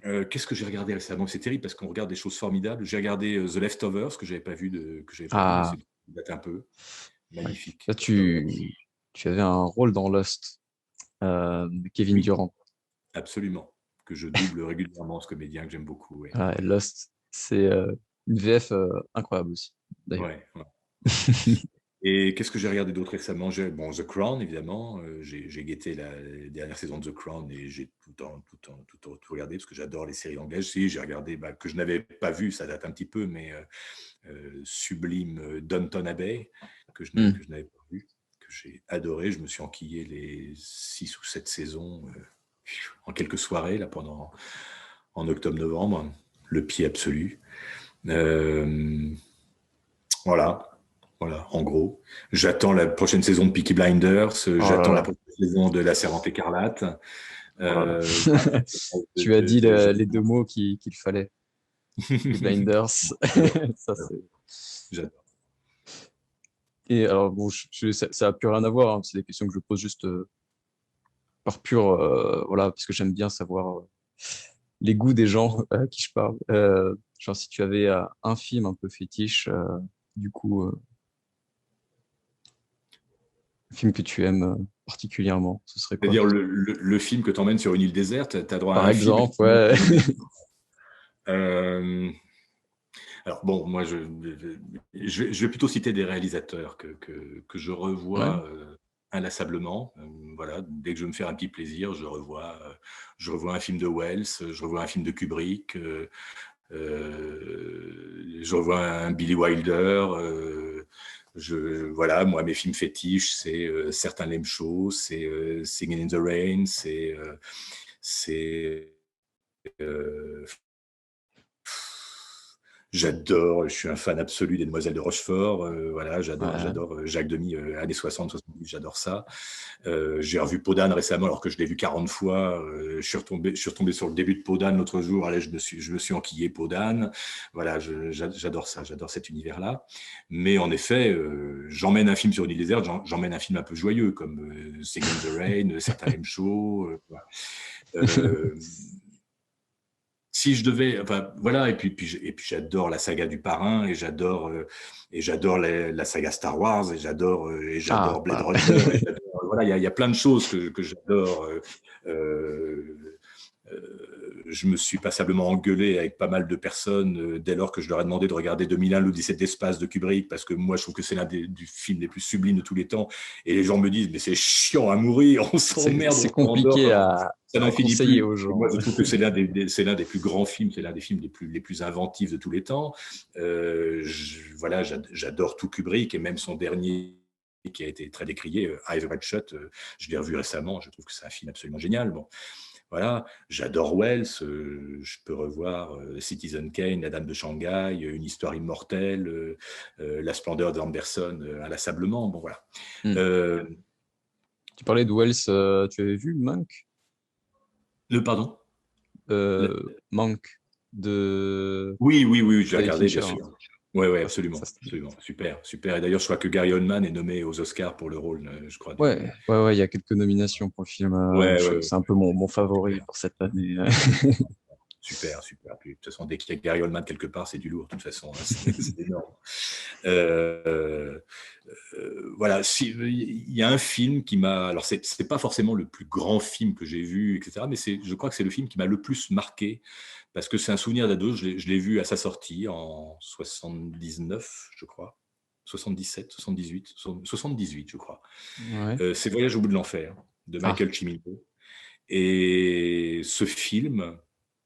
Qu'est-ce que j'ai regardé récemment? C'est terrible parce qu'on regarde des choses formidables. J'ai regardé The Leftovers que j'avais pas vu, mais Ah, c'est date un peu ouais. magnifique. Là, Leftovers. tu avais un rôle dans Lost, de Kevin Oui, Durant. absolument. Que je double régulièrement, ce comédien que j'aime beaucoup. Ouais, Et Lost, c'est une VF incroyable aussi, d'ailleurs. ouais, ouais. Et qu'est-ce que j'ai regardé d'autre récemment? Bon, The Crown, évidemment. J'ai guetté la dernière saison de The Crown et j'ai tout regardé parce que j'adore les séries anglaises. Si, j'ai regardé, que je n'avais pas vu, ça date un petit peu, mais sublime Downton Abbey, que je n'avais pas vu, que j'ai adoré. Je me suis enquillé les 6 ou 7 saisons en quelques soirées, là, en octobre-novembre. Le pied absolu. Euh, voilà. Voilà, en gros. J'attends la prochaine saison de Peaky Blinders, Oh là j'attends la là, prochaine saison de La Servante écarlate. oh là là. Voilà, Tu as dit je- les deux mots qu'il fallait. Peaky Blinders. j'adore, Ça, c'est... j'adore. Et alors, bon, ça a plus rien à voir, hein. C'est des questions que je pose juste par pur, voilà, parce que j'aime bien savoir les goûts des gens à qui je parle. Genre, si tu avais un film un peu fétiche, du coup, un film que tu aimes particulièrement, ce serait quoi? C'est-à-dire le film que t'emmènes sur une île déserte, tu as droit à Par un film. exemple, ouais. Euh, alors bon, moi je vais plutôt citer des réalisateurs que je Ouais. revois inlassablement. Voilà, dès que je veux me faire un petit plaisir, je revois un film de Wells, je revois un film de Kubrick, je revois un Billy Wilder. Voilà, moi mes films fétiches, c'est Certains l'aiment chaud, c'est Singing in the Rain, c'est euh, j'adore, je suis un fan absolu des Demoiselles de Rochefort. Voilà, Ouais. j'adore Jacques Demy, années 60, 70, j'adore ça. J'ai revu Peau d'âne récemment, alors que je l'ai vu 40 fois. Je suis retombé sur le début de Peau d'âne l'autre jour. Allez, je me suis enquillé Peau d'âne. Voilà, j'adore ça, j'adore cet univers-là. Mais en effet, j'emmène un film sur une île déserte, j'emmène un film un peu joyeux, comme Sing in the Rain, Certains l'aiment chaud. Voilà. Euh, Si je devais, enfin voilà, et puis j'adore la saga du Parrain et j'adore la saga Star Wars et Ah, j'adore Blade voilà. Runner voilà, il y a plein de choses que j'adore. Euh, je me suis passablement engueulé avec pas mal de personnes dès lors que je leur ai demandé de regarder 2001, l'Odyssée de l'espace de Kubrick, parce que moi je trouve que c'est l'un des films les plus sublimes de tous les temps. Et les gens me disent, mais c'est chiant à mourir, on s'emmerde, C'est on s'endort, compliqué ça n'en à finit conseiller plus. aux Et gens. moi je trouve que c'est l'un des plus grands films, c'est l'un des films les plus inventifs de tous les temps. Voilà, j'adore tout Kubrick et même son dernier qui a été très décrié, Eyes Wide Shut, je l'ai revu récemment, je trouve que c'est un film absolument génial. Bon, voilà, j'adore Wells, je peux revoir Citizen Kane, La Dame de Shanghai, Une histoire immortelle, La splendeur d'Anderson, inlassablement. Bon, voilà. Hmm. Euh, Tu parlais de Wells, tu avais vu Mank? Pardon? Mank de Oui, oui, oui, je l'ai David regardé, bien Fincher, hein. sûr. Oui, oui, Ça, absolument, c'était bien. absolument, super, super. Et d'ailleurs, je crois que Gary Oldman est nommé aux Oscars pour le rôle, je crois, Ouais, du. ouais, ouais, il y a quelques nominations pour le film. Ouais, ouais, ouais, C'est un peu mon favori super. pour cette année. Super, super. Puis, de toute façon, dès qu'il y a Gary Oldman quelque part, c'est du lourd, de toute façon, hein, c'est énorme. Euh, voilà, il y a un film qui m'a. Alors, c'est pas forcément le plus grand film que j'ai vu, etc., mais je crois que c'est le film qui m'a le plus marqué, parce que c'est un souvenir d'ado. Je l'ai vu à sa sortie en 79, je crois. 77, 78, 78, je crois. Ouais. C'est Voyage au bout de l'enfer, de Ah, Michael Cimino. Et ce film,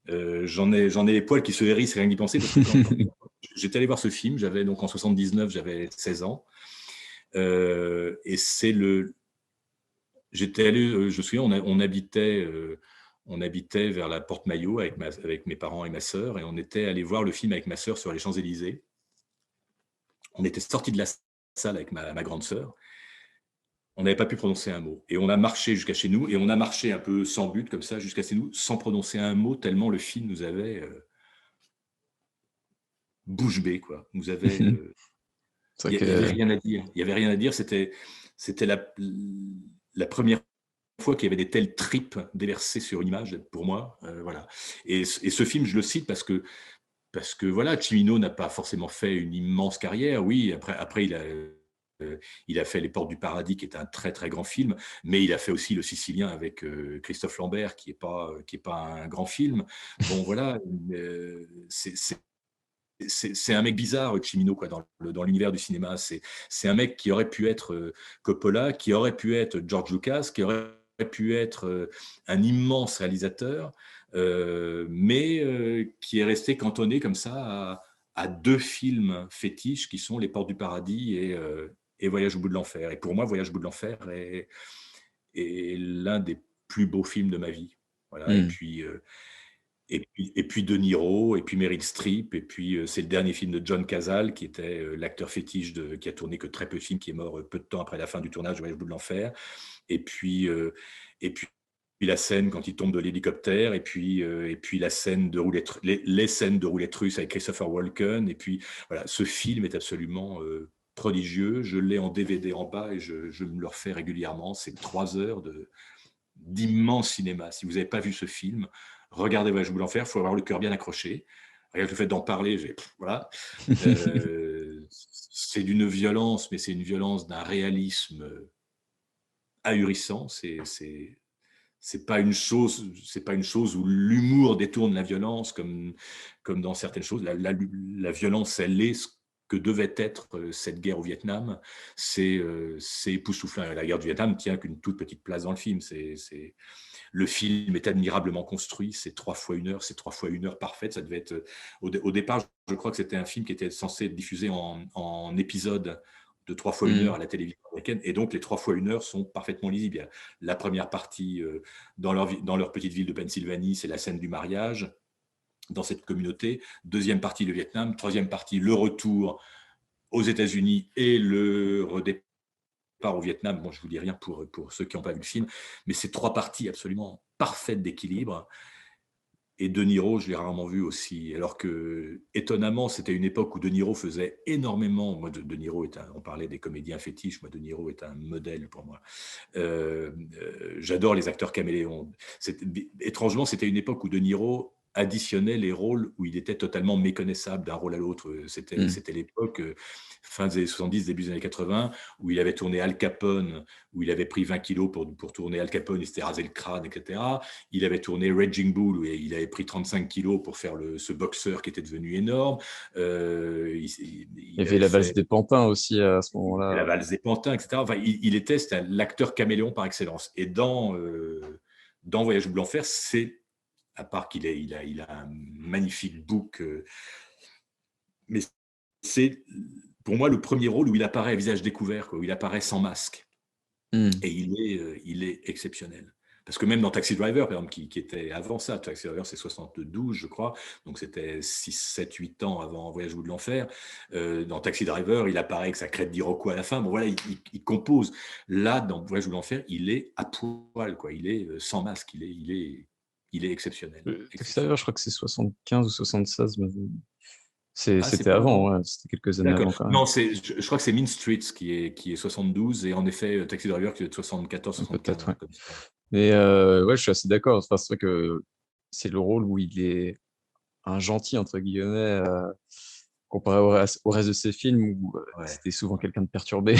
j'en ai les poils qui se hérissent rien que d'y penser, parce que quand j'étais allé voir ce film, j'avais donc en 79, j'avais 16 ans. Et j'étais allé, je me souviens, on habitait vers la Porte Maillot avec mes parents et ma sœur, et on était allé voir le film avec ma sœur sur les Champs-Élysées. On était sorti de la salle avec ma grande sœur. On n'avait pas pu prononcer un mot. Et on a marché jusqu'à chez nous, et on a marché un peu sans but, comme ça, jusqu'à chez nous, sans prononcer un mot, tellement le film nous avait bouche bée, quoi. Nous avait. c'est vrai Il y avait que rien à dire. Il y avait rien à dire. C'était la première fois qu'il y avait des telles tripes déversées sur une image, pour moi. Voilà. Et ce film, je le cite parce que voilà, Cimino n'a pas forcément fait une immense carrière. Oui, après il a fait Les Portes du Paradis, qui est un très très grand film, mais il a fait aussi Le Sicilien avec Christophe Lambert, qui est pas un grand film. Bon voilà, c'est un mec bizarre, Cimino, quoi, dans l'univers du cinéma. C'est un mec qui aurait pu être Coppola, qui aurait pu être George Lucas, qui aurait pu être un immense réalisateur, mais qui est resté cantonné comme ça à deux films fétiches qui sont Les Portes du Paradis et Voyage au bout de l'enfer. Et pour moi, Voyage au bout de l'enfer est l'un des plus beaux films de ma vie. Voilà. Et puis De Niro, et puis Meryl Streep, et puis c'est le dernier film de John Cazale, qui était l'acteur fétiche qui a tourné que très peu de films, qui est mort peu de temps après la fin du tournage de Voyage au bout de l'enfer. Et puis la scène quand il tombe de l'hélicoptère, et puis la scène de roulette, les scènes de roulette russe avec Christopher Walken. Et puis voilà, ce film est absolument prodigieux. Je l'ai en DVD en bas et je me le refais régulièrement. C'est 3 heures d'immense cinéma. Si vous n'avez pas vu ce film, regardez Voyage au bout de l'enfer. Il faut avoir le cœur bien accroché. Rien que le fait d'en parler, voilà. C'est d'une violence, mais c'est une violence d'un réalisme ahurissant. C'est pas une chose où l'humour détourne la violence comme dans certaines choses. La violence, elle est ce que devait être cette guerre au Vietnam. C'est époustouflant. La guerre du Vietnam tient qu'une toute petite place dans le film. Le film est admirablement construit. C'est 3 fois 1 heure. C'est 3 fois 1 heure parfaite. Ça devait être au départ, je crois que c'était un film qui était censé être diffusé en épisodes de 3 fois 1 heure à la télévision américaine, et donc les 3 fois 1 heure sont parfaitement lisibles. Il y a la première partie dans leur petite ville de Pennsylvanie, c'est la scène du mariage dans cette communauté. Deuxième partie, le Vietnam. Troisième partie, le retour aux États-Unis et le redépart au Vietnam. Bon, je vous dis rien pour ceux qui n'ont pas vu le film, mais c'est 3 parties absolument parfaites d'équilibre. Et De Niro, je l'ai rarement vu aussi. Alors que, étonnamment, c'était une époque où De Niro faisait énormément. Moi, De Niro on parlait des comédiens fétiches. Moi, De Niro est un modèle pour moi. J'adore les acteurs caméléons. Étrangement, c'était une époque où De Niro additionnait les rôles où il était totalement méconnaissable d'un rôle à l'autre. C'était l'époque, fin des années 70, début des années 80, où il avait tourné Al Capone, où il avait pris 20 kilos pour tourner Al Capone, il s'était rasé le crâne, etc. Il avait tourné Raging Bull, où il avait pris 35 kilos pour faire ce boxeur qui était devenu énorme. Il y avait la valse des pantins aussi à ce moment-là. La valse des pantins, etc. Enfin, c'était l'acteur caméléon par excellence. Et dans Voyage au bout de l'enfer, à part qu'il a un magnifique bouc, mais c'est pour moi le premier rôle où il apparaît à visage découvert, où il apparaît sans masque. Et il est exceptionnel. Parce que même dans Taxi Driver, par exemple, qui était avant ça, Taxi Driver c'est 72, je crois, donc c'était 6, 7, 8 ans avant Voyage au bout de l'enfer. Dans Taxi Driver, il apparaît avec sa crête d'Iroquois à la fin. Bon voilà, il compose. Là, dans Voyage au bout de l'enfer, il est à poil, il est sans masque, il est exceptionnel. Taxi Driver, je crois que c'est 75 ou 76. Mais c'était pas avant, ouais, c'était quelques années avant quand même. Non, je crois que c'est Mean Streets qui est 72, et en effet, Taxi Driver qui est 74, 75. Peut-être, ouais. Mais ouais, je suis assez d'accord. Enfin, c'est vrai que c'est le rôle où il est un gentil, entre guillemets, comparé au reste de ses films où c'était souvent quelqu'un de perturbé.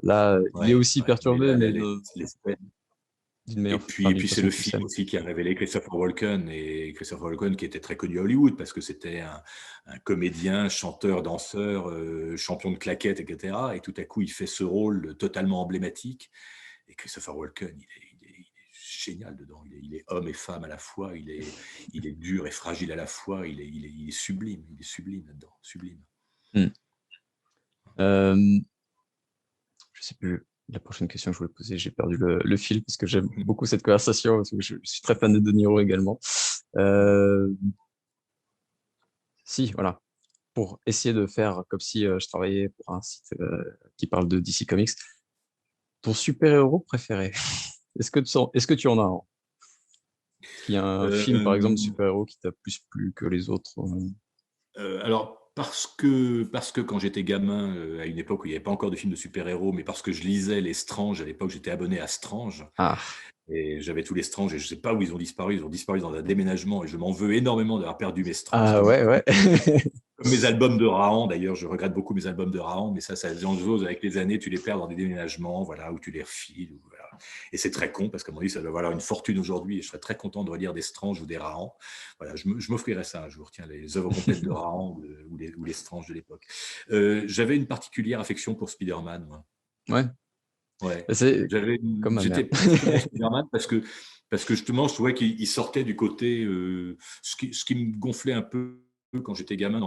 Là, il est aussi perturbé, mais d'une meilleure façon. Et puis c'est le film aussi qui a révélé Christopher Walken, et Christopher Walken qui était très connu à Hollywood parce que c'était un comédien, chanteur, danseur, champion de claquettes, etc. Et tout à coup, il fait ce rôle totalement emblématique. Et Christopher Walken, il est génial dedans. Il est homme et femme à la fois. Il est dur et fragile à la fois. Il est sublime. Il est sublime là-dedans. Sublime. Je sais plus. La prochaine question que je voulais poser, j'ai perdu le fil parce que j'aime beaucoup cette conversation, parce que je suis très fan de Niro également. Si, voilà. Pour essayer de faire comme si je travaillais pour un site qui parle de DC Comics, ton super-héros préféré, est-ce que tu en as un? Est-ce qu'il y a un film, par exemple, de super-héros qui t'a plus plu que les autres? Alors, parce que quand j'étais gamin, à une époque où il n'y avait pas encore de films de super-héros, mais parce que je lisais les Strange, à l'époque j'étais abonné à Strange, et j'avais tous les Strange, et je ne sais pas où ils ont disparu dans un déménagement, et je m'en veux énormément d'avoir perdu mes Strange. Ah ouais. Comme mes albums de Rahan, d'ailleurs, je regrette beaucoup mes albums de Rahan, mais ça se avec les années, tu les perds dans des déménagements, voilà, ou tu les refiles. Voilà. Et c'est très con, parce qu'à mon avis, ça doit valoir une fortune aujourd'hui, et je serais très content de relire des Strange ou des Rahan. Voilà, je m'offrirais ça un jour, tiens, les œuvres complètes de Rahan ou les Strange de l'époque. J'avais une particulière affection pour Spider-Man, moi. Ouais. Ouais. C'est comme ma mère. J'étais passionné pour Spider-Man parce que justement, je trouvais qu'il sortait du côté, ce qui me gonflait un peu quand j'étais gamin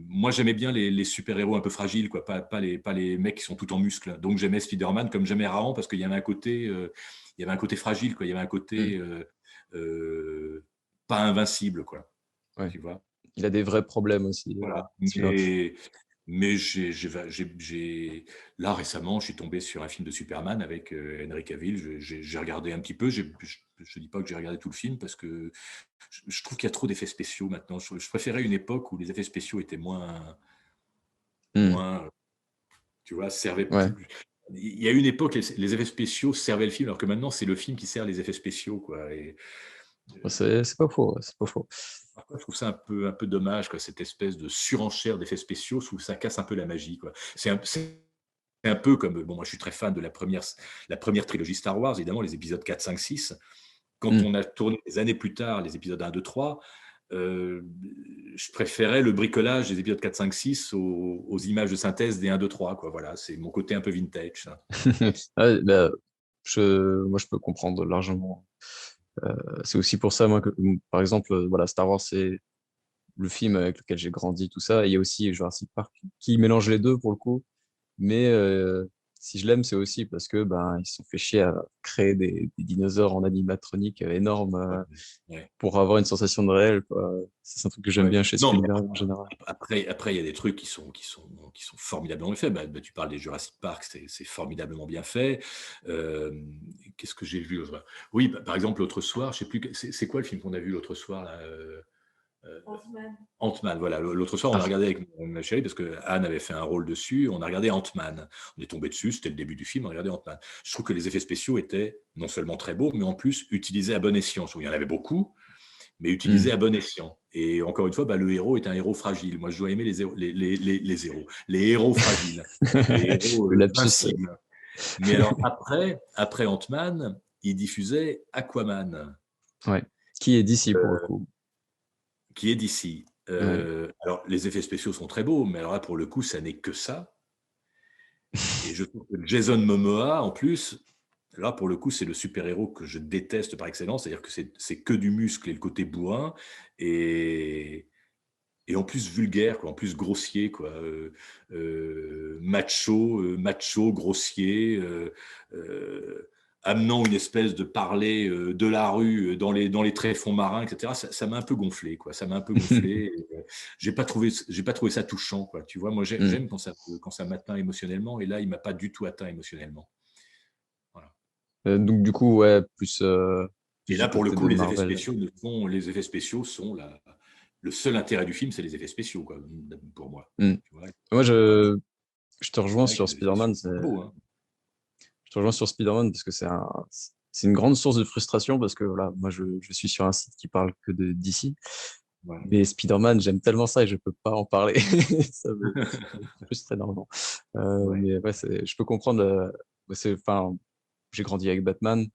moi j'aimais bien les super-héros un peu fragiles, quoi, pas les mecs qui sont tout en muscles. Donc j'aimais Spider-Man comme j'aimais Rahan parce qu'il y avait un côté, fragile, quoi. Il y avait un côté pas invincible, quoi. Ouais. Tu vois. Il a des vrais problèmes aussi. Voilà. Celui-là. Mais là, récemment, je suis tombé sur un film de Superman avec Henry Cavill. J'ai regardé un petit peu. Je ne dis pas que j'ai regardé tout le film parce que je trouve qu'il y a trop d'effets spéciaux maintenant. Je préférais une époque où les effets spéciaux étaient moins tu vois, servaient Ouais. plus. Il y a une époque, les effets spéciaux servaient le film, alors que maintenant, c'est le film qui sert les effets spéciaux, quoi. Et, C'est pas faux. C'est pas faux. parfois, je trouve ça un peu dommage, quoi, cette espèce de surenchère d'effets spéciaux, je trouve que ça casse un peu la magie, quoi. C'est un peu comme, bon, moi je suis très fan de la première trilogie Star Wars, évidemment, les épisodes 4, 5, 6. Quand on a tourné des années plus tard les épisodes 1, 2, 3, je préférais le bricolage des épisodes 4, 5, 6 aux images de synthèse des 1, 2, 3, quoi. Voilà, c'est mon côté un peu vintage, ça. Ouais, bah, moi, je peux comprendre largement. C'est aussi pour ça, moi, que, par exemple, voilà, Star Wars, c'est le film avec lequel j'ai grandi, tout ça. Et il y a aussi Jurassic Park qui mélange les deux pour le coup. Mais si je l'aime, c'est aussi parce que ben ils se sont fait chier à créer des dinosaures en animatronique énormes Ouais, ouais, pour avoir une sensation de réel, quoi. C'est un truc que j'aime ouais. bien chez Non, mais Spielberg en général. après, il y a des trucs qui sont formidablement faits. Tu parles des Jurassic Park, c'est formidablement bien fait. Qu'est-ce que j'ai vu? Oui, par exemple, l'autre soir, je sais plus, c'est quoi le film qu'on a vu l'autre soir là, Ant-Man. Ant-Man, voilà. L'autre soir, on a Ah, regardé avec ma chérie parce que Anne avait fait un rôle dessus. On a regardé Ant-Man. On est tombé dessus, c'était le début du film. On a regardé Ant-Man. Je trouve que les effets spéciaux étaient non seulement très beaux, mais en plus utilisés à bon escient. Il y en avait beaucoup, mais utilisés à bon escient. Et encore une fois, le héros est un héros fragile. Moi, je dois aimer les héros fragiles, les héros le lapsus. invincibles. Mais alors après Ant-Man, il diffusait Aquaman, Ouais. Qui est d'ici pour le coup. qui est d'ici. Ouais. Alors, les effets spéciaux sont très beaux, mais alors là, pour le coup, ça n'est que ça. Et je trouve que Jason Momoa, en plus, là, pour le coup, c'est le super-héros que je déteste par excellence, c'est-à-dire que c'est que du muscle et le côté bourrin, et, et en plus vulgaire, quoi, en plus grossier, quoi, macho, grossier, amenant une espèce de parler de la rue dans les tréfonds marins, etc. Ça m'a un peu gonflé, quoi. Ça m'a un peu gonflé. J'ai pas trouvé ça touchant, quoi. Tu vois, moi Hmm. j'aime quand ça m'atteint émotionnellement, et là il m'a pas du tout atteint émotionnellement. Voilà. Donc du coup, ouais, Et plus du là, pour le côté coup, de Marvel. les effets spéciaux sont le seul intérêt du film, c'est les effets spéciaux, quoi, pour moi. Hmm. Tu vois, Moi, voilà, je te rejoins avec sur les effets spéciaux Spider-Man. sont beaux, hein. Je te rejoins sur Spider-Man parce que c'est une grande source de frustration parce que voilà, moi je suis sur un site qui parle que de DC, Ouais. mais Spider-Man, j'aime tellement ça et je peux pas en parler. Ça me frustre énormément. Ouais. Mais ouais, je peux comprendre. Enfin, j'ai grandi avec Batman,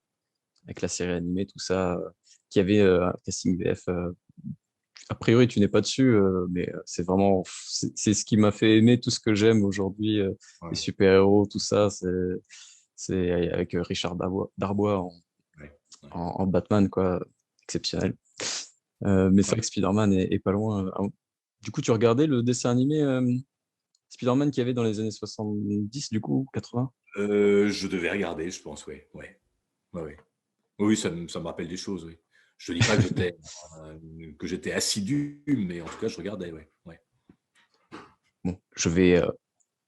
avec la série animée, tout ça, qui avait un casting VF. A priori, tu n'es pas dessus, mais c'est ce qui m'a fait aimer tout ce que j'aime aujourd'hui, les Ouais. super-héros, tout ça. C'est avec Richard Darbois Ouais. Ouais. en Batman, quoi, exceptionnel. Mais c'est Ouais. vrai que Spider-Man est pas loin. Du coup, tu regardais le dessin animé Spider-Man qu'il y avait dans les années 70, du coup, 80? Je devais regarder, je pense, ouais. Ouais. Ouais, ouais. Oui, ça me rappelle des choses, oui. Je ne dis pas que j'étais assidu, mais en tout cas, je regardais, ouais. Ouais. Bon, je vais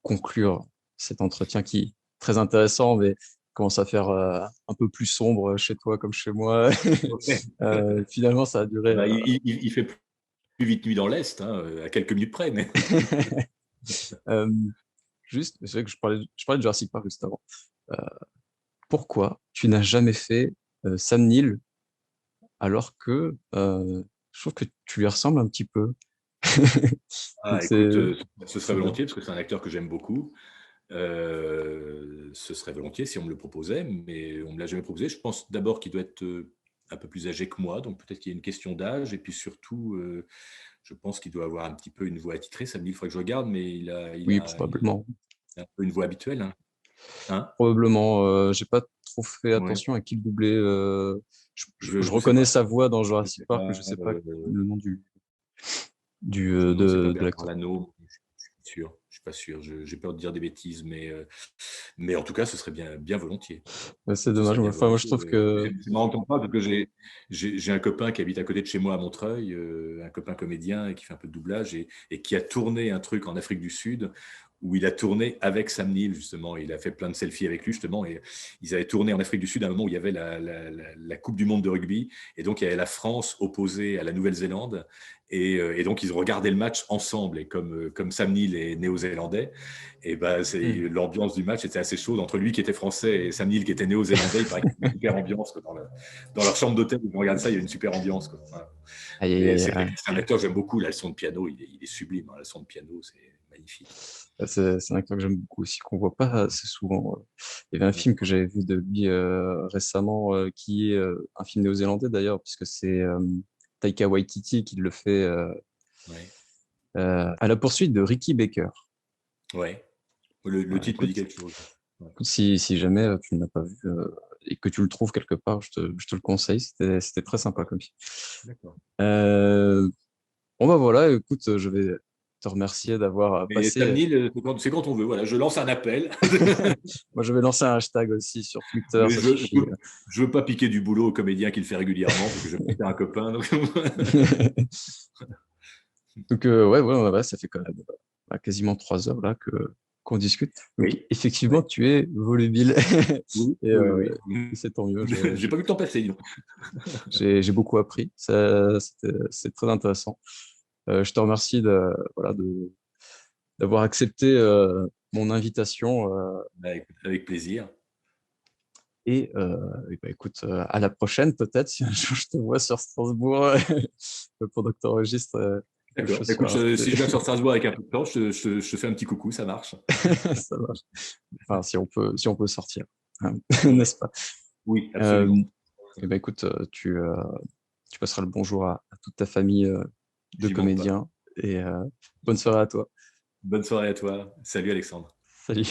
conclure cet entretien qui est très intéressant, mais commence à faire un peu plus sombre chez toi comme chez moi. Ouais. Finalement, ça a duré. Il fait plus vite nuit dans l'Est, hein, à quelques minutes près, mais Euh, Juste, c'est vrai que je parlais de Jurassic Park juste avant. Euh, Pourquoi tu n'as jamais fait Sam Neill alors que je trouve que tu lui ressembles un petit peu. Donc Ah, c'est écoute, ce serait c'est bien. volontiers parce que c'est un acteur que j'aime beaucoup. Ce serait volontiers si on me le proposait, mais on me l'a jamais proposé. Je pense d'abord qu'il doit être un peu plus âgé que moi, donc peut-être qu'il y a une question d'âge, et puis surtout, je pense qu'il doit avoir un petit peu une voix attitrée. Ça me dit, il faudrait que je regarde, mais Oui, probablement. il a un peu une voix habituelle, hein. Hein. Probablement. J'ai pas trop fait Ouais. attention à qui le doublait. Je Je sais reconnais pas. sa voix dans Je Jurassic sais Park, mais pas. je sais pas le nom Son nom, c'est pas de Bernard l'acteur. Lano. Je suis pas sûr. Je suis pas sûr. J'ai peur de dire des bêtises, mais en tout cas, ce serait bien volontiers. Ouais, c'est Ce dommage. serait bien Enfin, moi, je volontiers. trouve que C'est marrant qu'on parle parce que j'ai un copain qui habite à côté de chez moi à Montreuil, un copain comédien et qui fait un peu de doublage et qui a tourné un truc en Afrique du Sud où il a tourné avec Sam Neill, justement. Il a fait plein de selfies avec lui, justement. Et ils avaient tourné en Afrique du Sud à un moment où il y avait la Coupe du Monde de rugby. Et donc, il y avait la France opposée à la Nouvelle-Zélande. Et donc, ils regardaient le match ensemble. Et comme Sam Neill est néo-zélandais, et ben, hmm. l'ambiance du match était assez chaude entre lui qui était français et Sam Neill qui était néo-zélandais. Il paraît qu'il y a une super ambiance quoi, dans leur chambre d'hôtel. Où on regarde ça, il y a une super ambiance. Quoi. Voilà. Aïe, aïe, Mais aïe, c'est aïe. un acteur que j'aime beaucoup. La leçon de piano, il est sublime. Hein. La leçon de piano, c'est magnifique. C'est un acteur que j'aime beaucoup aussi, qu'on voit pas assez souvent. Il y avait un Ouais. film que j'avais vu de lui récemment, qui est un film néo-zélandais d'ailleurs, puisque c'est Taika Waititi qui le fait Ouais. à la poursuite de Ricky Baker. Ouais. Le Voilà, titre me dit écoute, quelque chose. Ouais. si jamais tu ne l'as pas vu et que tu le trouves quelque part, je te le conseille. C'était très sympa comme film. D'accord. Euh, bon bah voilà, écoute, je vais te remercier d'avoir Mais Sam passé. Neill, c'est quand on veut. Voilà, je lance un appel. Moi, je vais lancer un hashtag aussi sur Twitter, Mais ça suffit. je veux pas piquer du boulot au comédien qui le fait régulièrement parce que je vais pas faire un copain. Donc... Donc ouais, ça fait quand même quasiment 3 heures là que qu'on discute. Donc Oui. effectivement, Oui. tu es volubile Oui. et, Oui. euh, Oui. et c'est tant mieux. J'ai pas vu le temps passer. Dis donc. J'ai beaucoup appris. C'est très intéressant. Je te remercie voilà, d'avoir accepté mon invitation Bah, écoute, avec plaisir. et bah, écoute, à la prochaine peut-être si un jour je te vois sur Strasbourg pendant que tu enregistres quelque D'accord. chose sur Écoute, Arte. si je viens sur Strasbourg avec un peu de temps, je te fais un petit coucou, ça marche. Ça marche. Enfin, si on peut sortir, hein, Ouais. n'est-ce pas? Oui, Euh, absolument. et ben écoute, tu passeras le bonjour à toute ta famille de J'y manque pas. comédiens et bonne soirée à toi. Bonne soirée à toi. Salut Alexandre. Salut.